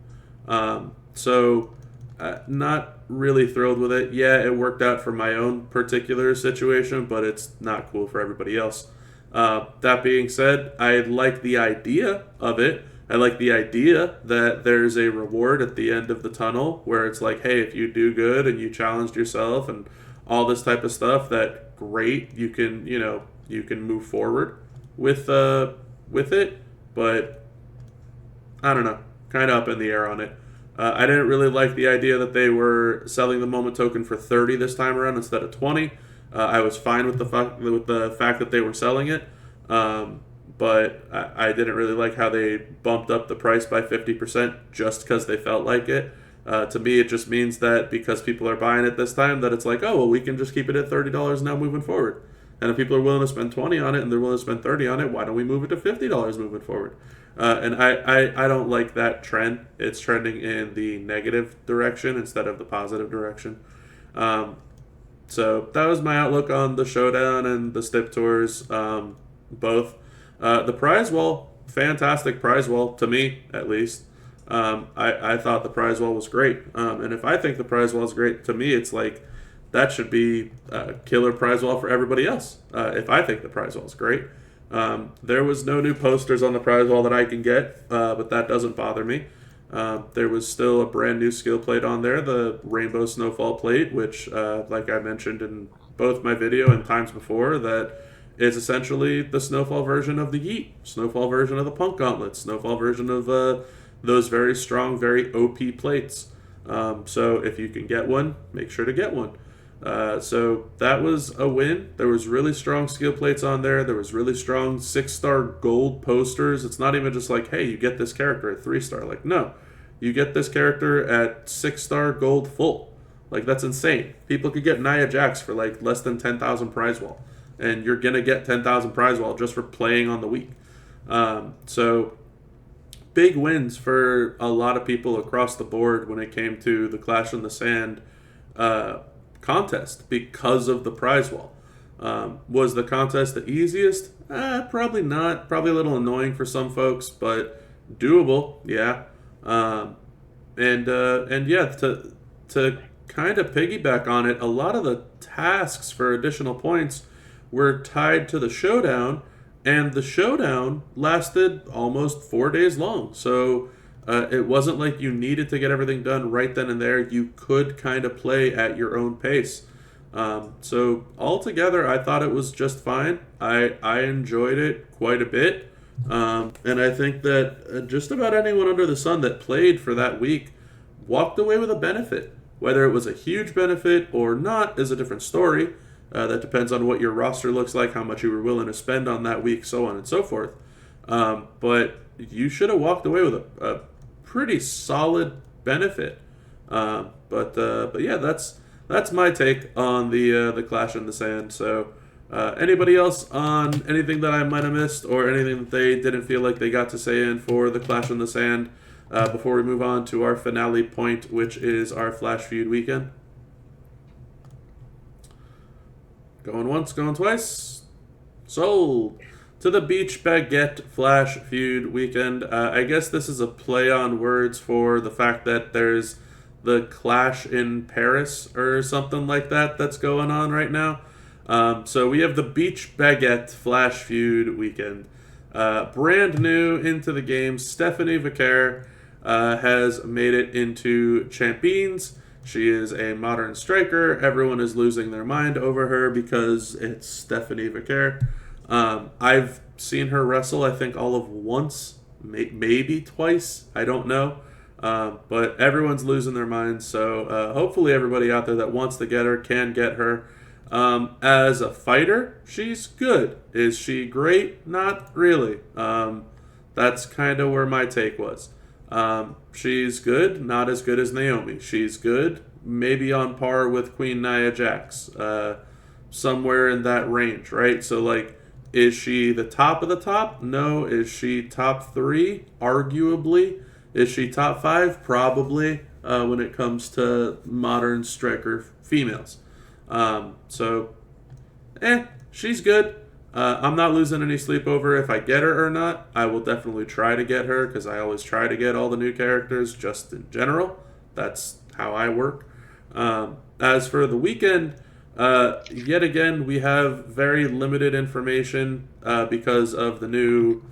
Not really thrilled with it. Yeah, it worked out for my own particular situation, but it's not cool for everybody else. That being said, I like the idea of it. I like the idea that there's a reward at the end of the tunnel where it's like, hey, if you do good and you challenged yourself and all this type of stuff, that great, you can move forward with it. But I don't know, kind of up in the air on it. I didn't really like the idea that they were selling the moment token for 30 this time around instead of 20. I was fine with the fact that they were selling it, but I didn't really like how they bumped up the price by 50% just because they felt like it. To me, it just means that because people are buying it this time, that it's like, oh, well, we can just keep it at $30 now moving forward. And if people are willing to spend 20 on it and they're willing to spend 30 on it, why don't we move it to $50 moving forward? And I don't like that trend. It's trending in the negative direction instead of the positive direction. So that was my outlook on the showdown and the Stip Tours, both. The prize wall, fantastic prize wall, to me at least. I thought the prize wall was great. And if I think the prize wall is great, to me it's like that should be a killer prize wall for everybody else. If I think the prize wall is great. There was no new posters on the prize wall that I can get, but that doesn't bother me. There was still a brand new skill plate on there, the Rainbow Snowfall plate, which, like I mentioned in both my video and times before, that is essentially the Snowfall version of the Yeet, Snowfall version of the Punk Gauntlet, Snowfall version of those very strong, very OP plates. So if you can get one, make sure to get one. So that was a win. There was really strong skill plates on there. There was really strong 6-star gold posters. It's not even just like, hey, you get this character at 3-star. Like, no, you get this character at 6-star gold full. Like, that's insane. People could get Nia Jax for like less than 10,000 prize wall, and you're gonna get 10,000 prize wall just for playing on the week. So big wins for a lot of people across the board when it came to the Clash in the Sand contest because of the prize wall. Was the contest the easiest? Probably not. Probably a little annoying for some folks, but doable. Yeah. And yeah, to kind of piggyback on it, a lot of the tasks for additional points were tied to the showdown, and the showdown lasted almost 4 days long. So it wasn't like you needed to get everything done right then and there. You could kind of play at your own pace. So altogether, I thought it was just fine. I enjoyed it quite a bit. And I think that just about anyone under the sun that played for that week walked away with a benefit. Whether it was a huge benefit or not is a different story. That depends on what your roster looks like, how much you were willing to spend on that week, so on and so forth. But you should have walked away with a pretty solid benefit. But yeah, that's my take on the Clash in the Sand. So anybody else on anything that I might have missed or anything that they didn't feel like they got to say in for the Clash in the Sand before we move on to our finale point, which is our Flash Feud weekend? Going once, going twice. Sold. To the Beach Baguette Flash Feud weekend. I guess this is a play on words for the fact that there's the Clash in Paris or something like that that's going on right now. So we have the Beach Baguette Flash Feud weekend. Brand new into the game, Stephanie Vicaire has made it into Champions. She is a modern striker. Everyone is losing their mind over her because it's Stephanie Vicaire. I've seen her wrestle, I think, all of once, maybe twice. I don't know. But everyone's losing their minds. So hopefully everybody out there that wants to get her can get her. As a fighter, she's good. Is she great? Not really. That's kind of where my take was. She's good, not as good as Naomi. She's good, maybe on par with Queen Nia Jax, somewhere in that range, right? So, like, is she the top of the top? No. Is she top 3? Arguably. Is she top 5? Probably, when it comes to modern striker females. So, she's good. I'm not losing any sleep over if I get her or not. I will definitely try to get her because I always try to get all the new characters just in general. That's how I work. As for the weekend, yet again, we have very limited information because of the new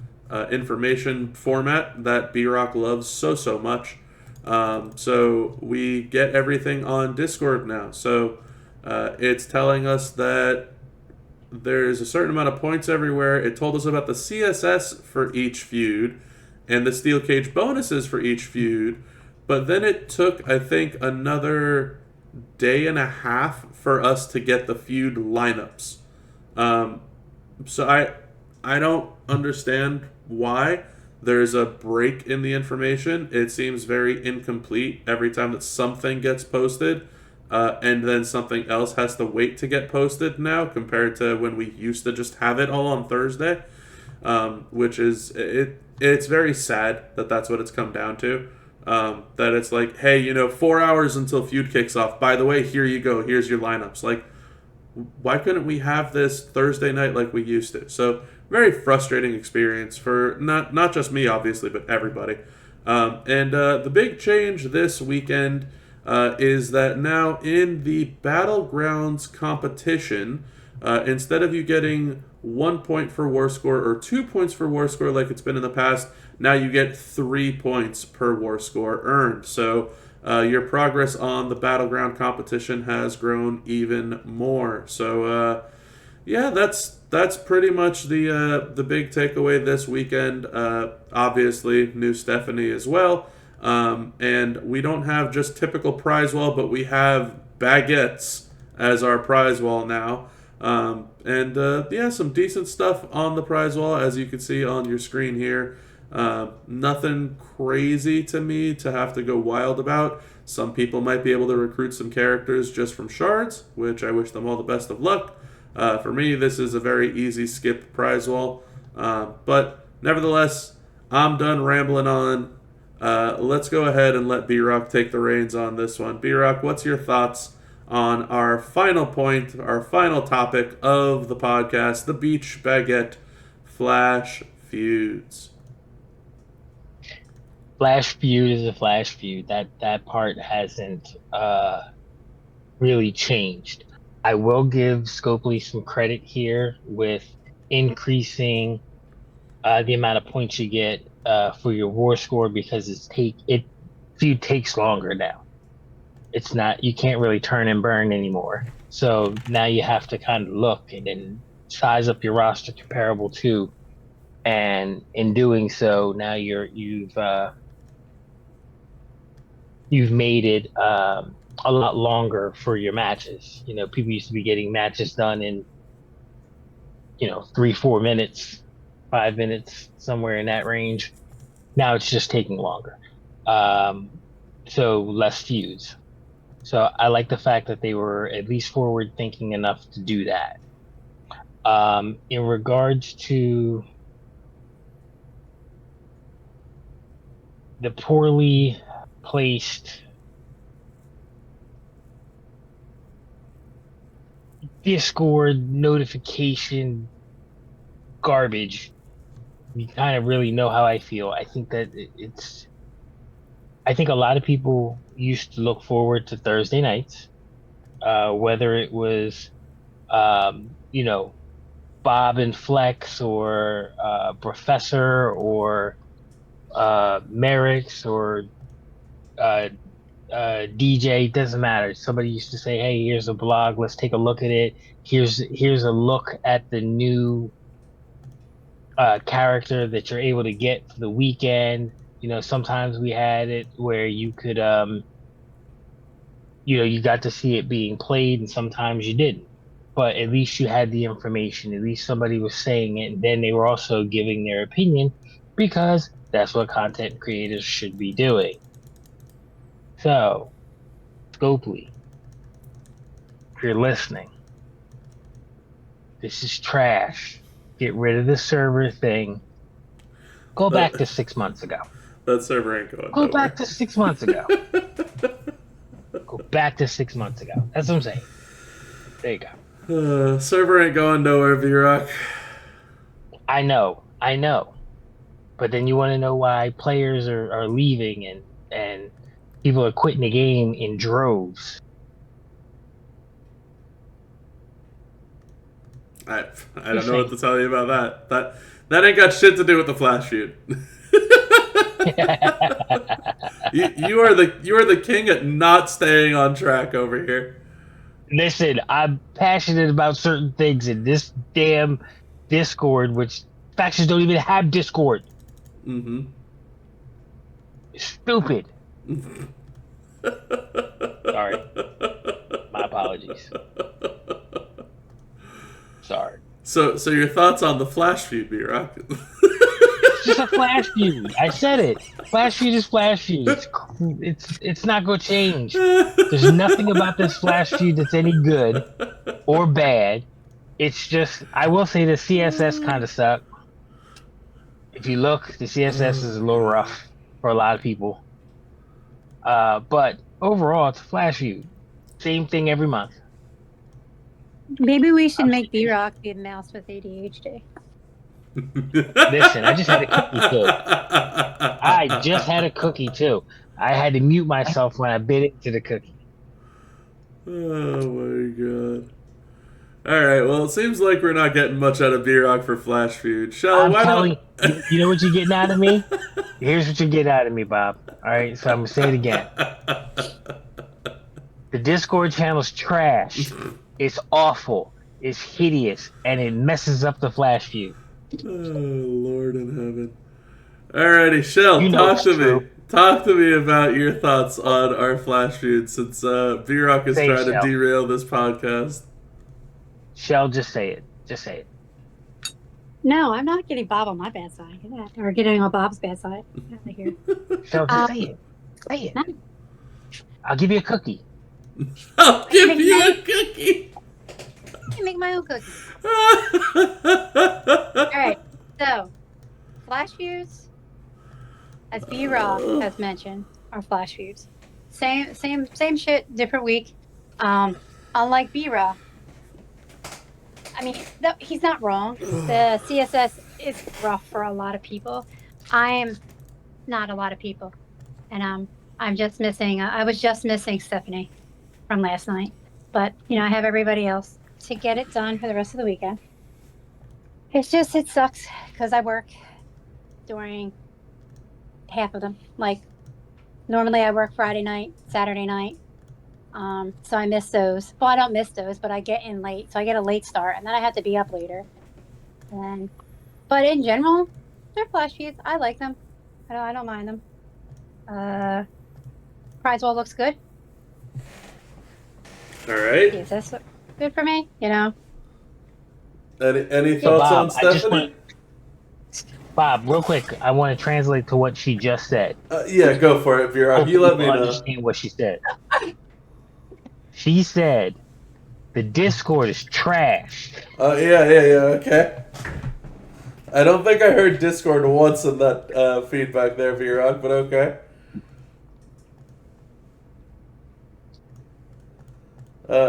information format that B-Rock loves so much. So we get everything on Discord now. So it's telling us that there's a certain amount of points everywhere. It told us about the CSS for each feud and the steel cage bonuses for each feud. But then it took, I think, another day and a half for us to get the feud lineups. So I don't understand why there's a break in the information. It seems very incomplete every time that something gets posted. And then something else has to wait to get posted now compared to when we used to just have it all on Thursday, which is, it's very sad that that's what it's come down to, that it's like, hey, 4 hours until feud kicks off. By the way, here you go. Here's your lineups. Like, why couldn't we have this Thursday night like we used to? So very frustrating experience for not just me, obviously, but everybody. And the big change this weekend is that now in the Battlegrounds competition, instead of you getting 1 point for war score or 2 points for war score like it's been in the past. Now you get 3 points per war score earned. So your progress on the battleground competition has grown even more. So yeah, that's pretty much the big takeaway this weekend. Obviously, new Stephanie as well. And we don't have just typical prize wall, but we have baguettes as our prize wall now. And yeah, some decent stuff on the prize wall, as you can see on your screen here. Nothing crazy to me to have to go wild about. Some people might be able to recruit some characters just from shards, which I wish them all the best of luck. For me, this is a very easy skip prize wall. But nevertheless, I'm done rambling on. Let's go ahead and let B-Rock take the reins on this one. B-Rock, what's your thoughts on our final point, our final topic of the podcast, the Beach Baguette Flash Feuds? Flash feud is a flash feud. That part hasn't really changed. I will give Scopely some credit here with increasing the amount of points you get for your war score, because feud takes longer now. It's not, you can't really turn and burn anymore. So now you have to kind of look and then size up your roster comparable to, and in doing so, now you've made it a lot longer for your matches. You know, people used to be getting matches done in 3-4 minutes, 5 minutes, somewhere in that range. Now it's just taking longer. So less feuds. So I like the fact that they were at least forward thinking enough to do that. In regards to the poorly placed Discord notification garbage, you kind of really know how I feel. I think that I think a lot of people used to look forward to Thursday nights, whether it was, Bob and Flex, or Professor, or Merrick's, or DJ. Doesn't matter. Somebody used to say, "Hey, here's a blog. Let's take a look at it. Here's a look at the new character that you're able to get for the weekend." Sometimes we had it where you could, you got to see it being played, and sometimes you didn't. But at least you had the information. At least somebody was saying it, and then they were also giving their opinion, because that's what content creators should be doing. So, Scopely, if you're listening, this is trash. Get rid of the server thing. Go back to 6 months ago. That server ain't going Go nowhere. back to 6 months ago. Go back to 6 months ago. That's what I'm saying. There you go. Server ain't going nowhere, V-Rock. I know. But then you want to know why players are leaving and people are quitting the game in droves. I don't know what to tell you about that. That ain't got shit to do with the Flash feud. you are the king at not staying on track over here. Listen, I'm passionate about certain things in this damn Discord, which factions don't even have Discord. Mm-hmm. Stupid. Sorry. My apologies. Sorry. So your thoughts on the Flash feud, B-Rock? It's just a Flash feud. I said it. Flash feud is Flash feud. It's not going to change. There's nothing about this Flash feud that's any good or bad. It's just, I will say the CSS kind of sucked. If you look, the CSS is a little rough for a lot of people. But overall, it's a Flash feud. Same thing every month. Maybe we should make B-Rock be a mouse with ADHD. Listen, I just had a cookie too. I had to mute myself when I bit into the cookie. Oh my god. All right. Well, it seems like we're not getting much out of B-Rock for Flash Feud. Shell, I'm why telling don't? you, you know what you're getting out of me? Here's what you get out of me, Bob. All right, so I'm gonna say it again. The Discord channel's trash. It's awful. It's hideous, and it messes up the Flash Feud. Oh, Lord in heaven. Alrighty, Shell, You know talk it's to true. me. Talk to me about your thoughts on our Flash Feud since B-Rock is Say it, trying to Shell. derail this podcast. Shell, just say it. Just say it. No, I'm not getting Bob on my bad side. Or getting on Bob's bad side. Get out of here. Shell, just say it. Say it. No. I'll give you a cookie. I'll give make you my- a cookie. I can make my own cookies. All right. So, Flash Views, as B-Rock has mentioned, are Flash Views. Same shit, different week. Unlike B-Rock, I mean, he's not wrong. The CSS is rough for a lot of people. I am not a lot of people, and I'm just missing. I was just missing Stephanie from last night, but I have everybody else to get it done for the rest of the weekend. It sucks because I work during half of them. Like normally I work Friday night, Saturday night. So I miss those. Well, I don't miss those, but I get in late, so I get a late start, and then I have to be up later. But in general, they're Flash Feeds. I like them. I don't mind them. Prize Wall looks good. All right. Yes, that's good for me. Any thoughts on Stephanie? Bob, real quick, I want to translate to what she just said. Yeah, go for it, B-Rock. You let me know. Understand what she said. She said, "The Discord is trash." Yeah, okay. I don't think I heard Discord once in that feedback there, V-Rock, but okay.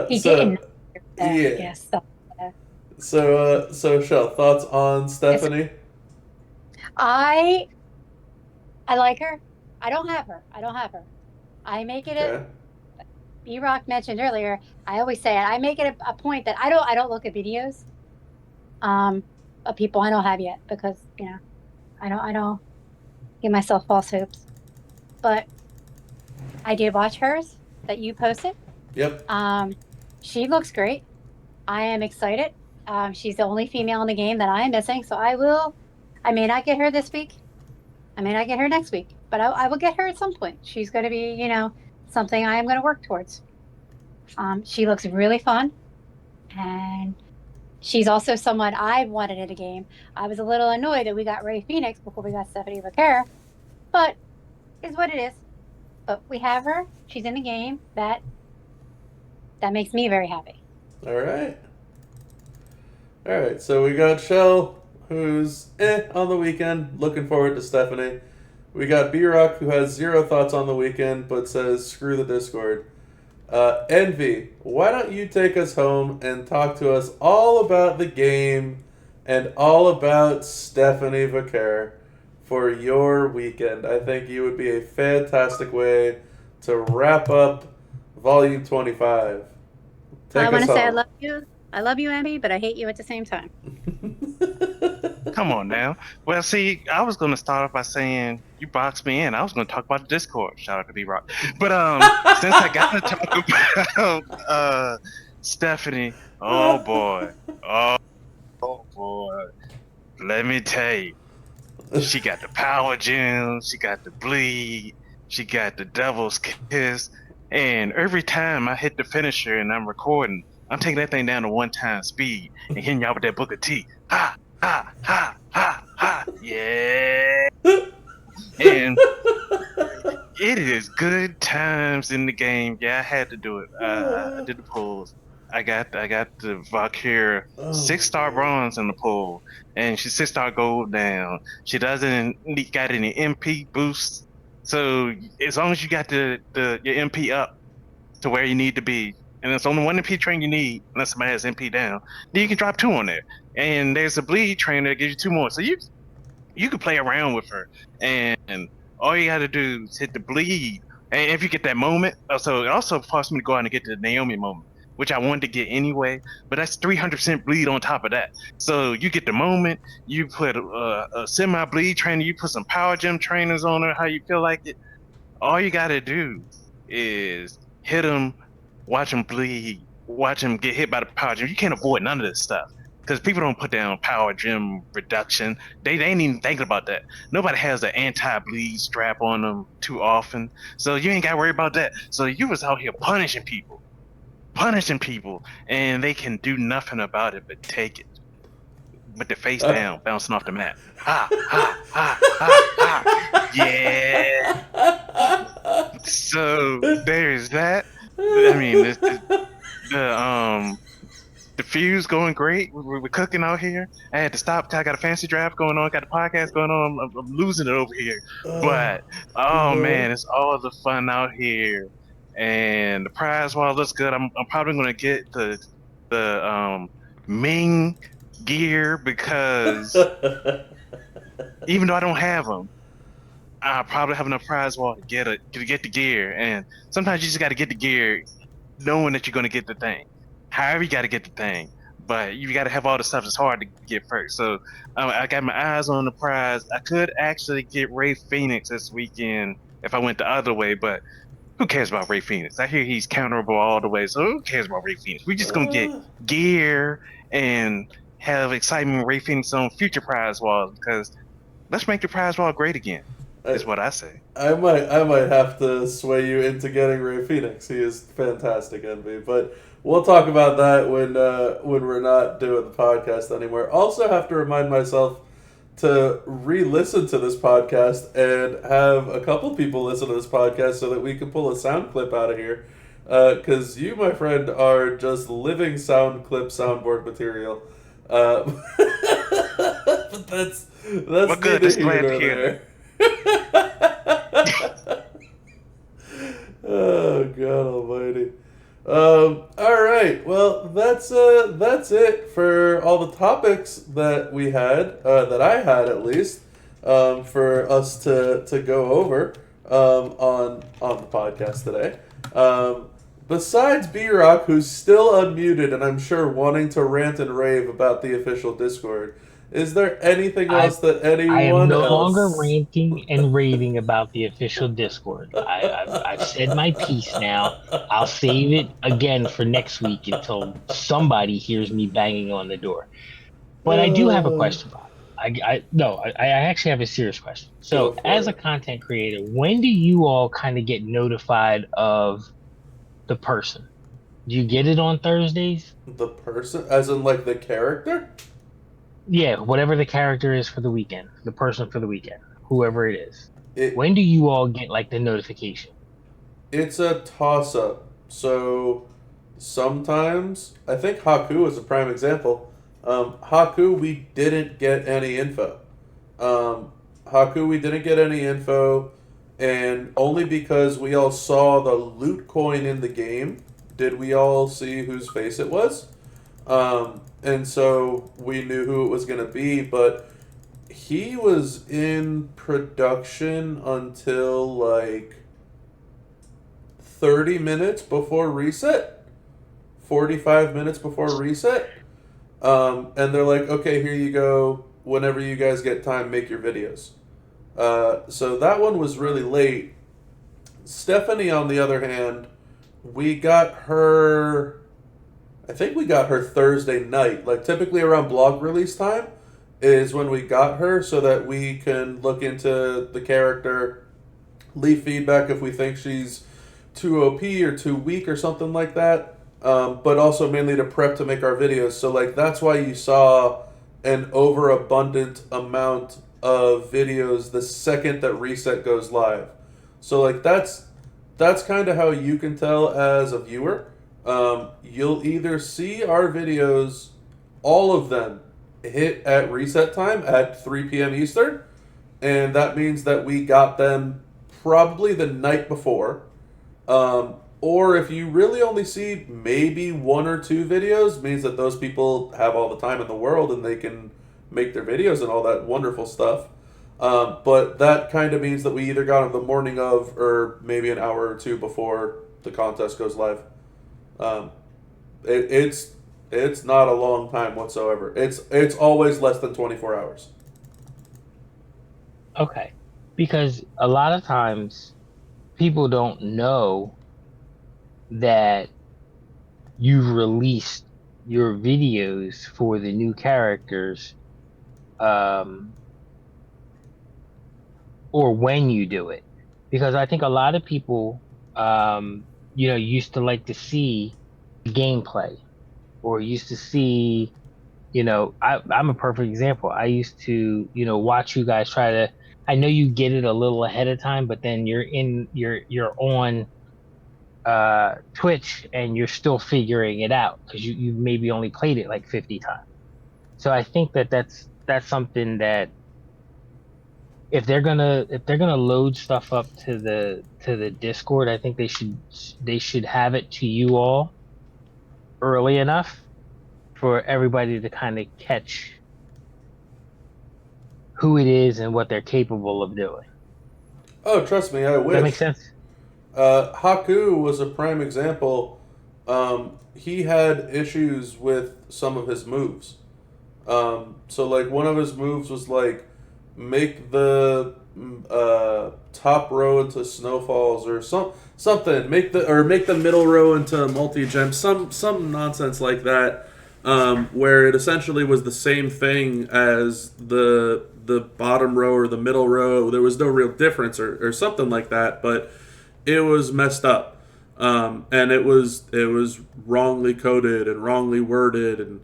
He didn't. Yeah. Yes. So Shell, thoughts on Stephanie? I like her. I don't have her. I make it Okay. B-Rock mentioned earlier. I always say it. I make it a point that I don't look at videos of people I don't have yet because I don't give myself false hopes. But I did watch hers that you posted. Yep. She looks great. I am excited. She's the only female in the game that I am missing, so I may not get her this week. I may not get her next week, but I will get her at some point. She's going to be, something I am going to work towards. She looks really fun, and she's also someone I wanted in the game. I was a little annoyed that we got Ray Phoenix before we got Stephanie Vaquera, but it's what it is. But we have her. She's in the game. That makes me very happy. All right. So we got Shell, who's on the weekend, looking forward to Stephanie. We got B-Rock, who has 0 thoughts on the weekend, but says, screw the Discord. Envy, why don't you take us home and talk to us all about the game and all about Stephanie Vaquera for your weekend? I think you would be a fantastic way to wrap up Volume 25. I want to say I love you. I love you, Envy, but I hate you at the same time. Come on now. Well, see, I was going to start off by saying you boxed me in. I was going to talk about the Discord. Shout out to B-Rock. But since I got to talk about Stephanie, oh boy, let me tell you, she got the power gem, she got the bleed, she got the devil's kiss, and every time I hit the finisher and I'm recording, I'm taking that thing down to 1x speed and hitting y'all with that Booker T. Ha! Ha, ha, ha, ha, yeah. And it is good times in the game. Yeah, I had to do it. I did the pulls. I got the Valkyria 6-star bronze in the pull, and she's 6-star gold down. She doesn't got any MP boosts, so as long as you got your MP up to where you need to be, and it's only 1 MP train you need, unless somebody has MP down, then you can drop 2 on there. And there's a bleed train that gives you 2 more, so you can play around with her, and all you got to do is hit the bleed. And if you get that moment, so it also forced me to go out and get the Naomi moment. which I wanted to get anyway, but that's 300% bleed on top of that. So you get the moment, you put a semi-bleed trainer, you put some power gym trainers on her, how you feel like it. All you gotta do is hit them, watch them bleed, watch them get hit by the power gym. You can't avoid none of this stuff because people don't put down power gym reduction. They ain't even thinking about that. Nobody has an anti-bleed strap on them too often, so you ain't gotta worry about that. So you was out here punishing people, and they can do nothing about it but take it with the face down, bouncing off the mat. Ha ha ha ha ha! Yeah. So there's that. I mean, the fuse going great. We're cooking out here. I had to stop because I got a fancy draft going on, got the podcast going on. I'm losing it over here. But man, it's all the fun out here, and the prize wall looks good. I'm probably gonna get the Ming gear because even though I don't have them, I probably have enough prize wall to get the gear. And sometimes you just got to get the gear, knowing that you're gonna get the thing. However, you got to get the thing, but you got to have all the stuff that's hard to get first. So I got my eyes on the prize. I could actually get Ray Phoenix this weekend if I went the other way, but who cares about Ray Phoenix? I hear he's counterable all the way, so who cares about Ray Phoenix? We're just gonna get gear and have excitement Ray Phoenix on future prize walls because let's make the prize wall great again. Is what I say. I might have to sway you into getting Ray Phoenix. He is fantastic, Envy. But we'll talk about that when we're not doing the podcast anymore. Also, have to remind myself to re-listen to this podcast and have a couple people listen to this podcast so that we can pull a sound clip out of here. Because you, my friend, are just living sound clip soundboard material. But that's well, good. Just glad to hear that. Oh God Almighty! All right, well that's it for all the topics that we had, that I had at least, for us to go over on the podcast today. Besides B-Rock, who's still unmuted and I'm sure wanting to rant and rave about the official Discord. Is there anything else that anyone else... I am no longer ranting and raving about the official Discord. I've said my piece now. I'll save it again for next week until somebody hears me banging on the door. But I do have a question, Bob. I actually have a serious question. So, as a content creator, when do you all kind of get notified of the person? Do you get it on Thursdays? The person? As in, like, the character? Yeah, whatever the character is for the weekend, the person for the weekend, whoever it is. When do you all get like the notification? It's a toss-up. So sometimes, I think Haku is a prime example. Haku, we didn't get any info. And only because we all saw the loot coin in the game did we all see whose face it was. And so we knew who it was going to be, but he was in production until like 30 minutes before reset, 45 minutes before reset. And they're like, okay, here you go. Whenever you guys get time, make your videos. So that one was really late. Stephanie, on the other hand, we got her... I think we got her Thursday night. Like, typically around blog release time is when we got her so that we can look into the character, leave feedback if we think she's too OP or too weak or something like that, but also mainly to prep to make our videos. So, like, that's why you saw an overabundant amount of videos the second that Reset goes live. So, like, that's kind of how you can tell as a viewer. You'll either see our videos, all of them, hit at reset time at 3 p.m. Eastern, and that means that we got them probably the night before. Or if you really only see maybe one or two videos, means that those people have all the time in the world and they can make their videos and all that wonderful stuff. But that kind of means that we either got them the morning of or maybe an hour or two before the contest goes live. it's not a long time whatsoever. It's always less than 24 hours. Okay. Because a lot of times people don't know that you've released your videos for the new characters, or when you do it. Because I think a lot of people, used to like to see gameplay, or used to see, I'm a perfect example. I used to, watch you guys try to. I know you get it a little ahead of time, but then you're on Twitch and you're still figuring it out because you maybe only played it like 50 times. So I think that's something that if they're gonna load stuff up to the Discord, I think they should have it to you all early enough for everybody to kind of catch who it is and what they're capable of doing. Oh, trust me, I Does that make wish. sense? Haku was a prime example. He had issues with some of his moves. So like one of his moves was like make the top row into snowfalls or something. Make the middle row into multi-gem. Some nonsense like that. Where it essentially was the same thing as the bottom row or the middle row. There was no real difference or something like that, but it was messed up. And it was wrongly coded and wrongly worded, and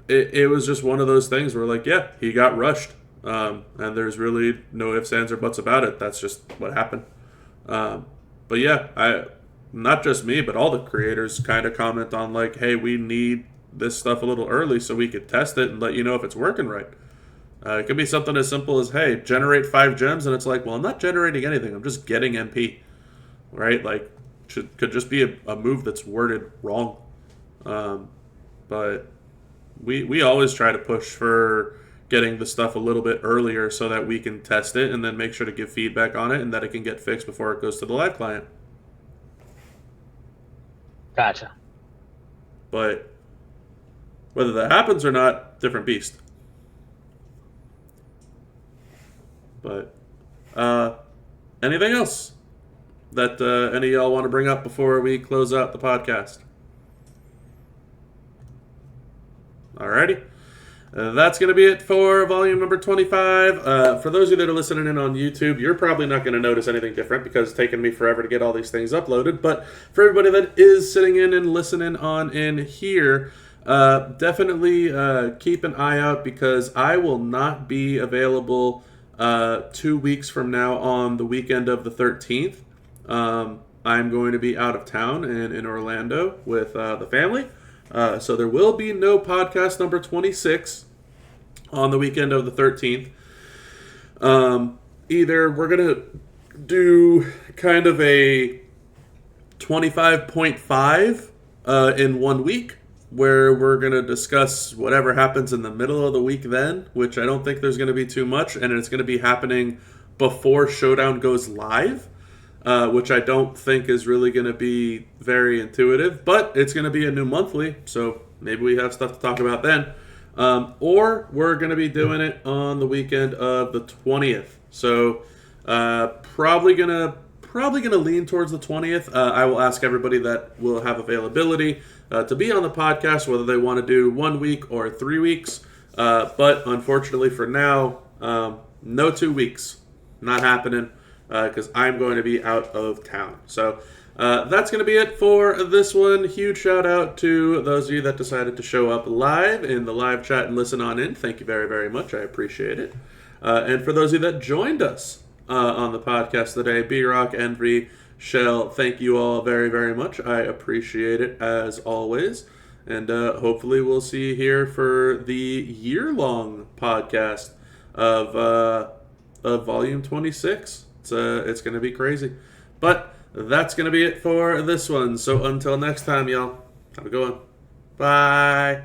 it was just one of those things where like, yeah, he got rushed. And there's really no ifs, ands, or buts about it. That's just what happened. But yeah, not just me, but all the creators kind of comment on like, hey, we need this stuff a little early so we could test it and let you know if it's working right. It could be something as simple as, hey, generate 5 gems, and it's like, well, I'm not generating anything. I'm just getting MP, right? Like, could just be a move that's worded wrong. But we always try to push for getting the stuff a little bit earlier so that we can test it and then make sure to give feedback on it and that it can get fixed before it goes to the live client. Gotcha. But whether that happens or not, different beast. But anything else that any of y'all want to bring up before we close out the podcast? Alrighty. That's going to be it for volume number 25. For those of you that are listening in on YouTube, you're probably not going to notice anything different because it's taken me forever to get all these things uploaded. But for everybody that is sitting in and listening on in here, definitely keep an eye out because I will not be available 2 weeks from now on the weekend of the 13th. I'm going to be out of town and in Orlando with the family. So there will be no podcast number 26 on the weekend of the 13th. Either we're going to do kind of a 25.5 in 1 week, where we're going to discuss whatever happens in the middle of the week then, which I don't think there's going to be too much, and it's going to be happening before Showdown goes live. Which I don't think is really going to be very intuitive, but it's going to be a new monthly, so maybe we have stuff to talk about then. Or we're going to be doing it on the weekend of the 20th. So probably gonna lean towards the 20th. I will ask everybody that will have availability to be on the podcast, whether they want to do 1 week or 3 weeks. But unfortunately for now, no 2 weeks. Not happening. Because I'm going to be out of town. So that's going to be it for this one. Huge shout out to those of you that decided to show up live in the live chat and listen on in. Thank you very, very much. I appreciate it. And for those of you that joined us on the podcast today, B-Rock, Envy, Shell, thank you all very, very much. I appreciate it as always. And hopefully we'll see you here for the year-long podcast of Volume 26. It's going to be crazy. But that's going to be it for this one. So until next time, y'all, have a good one. Bye.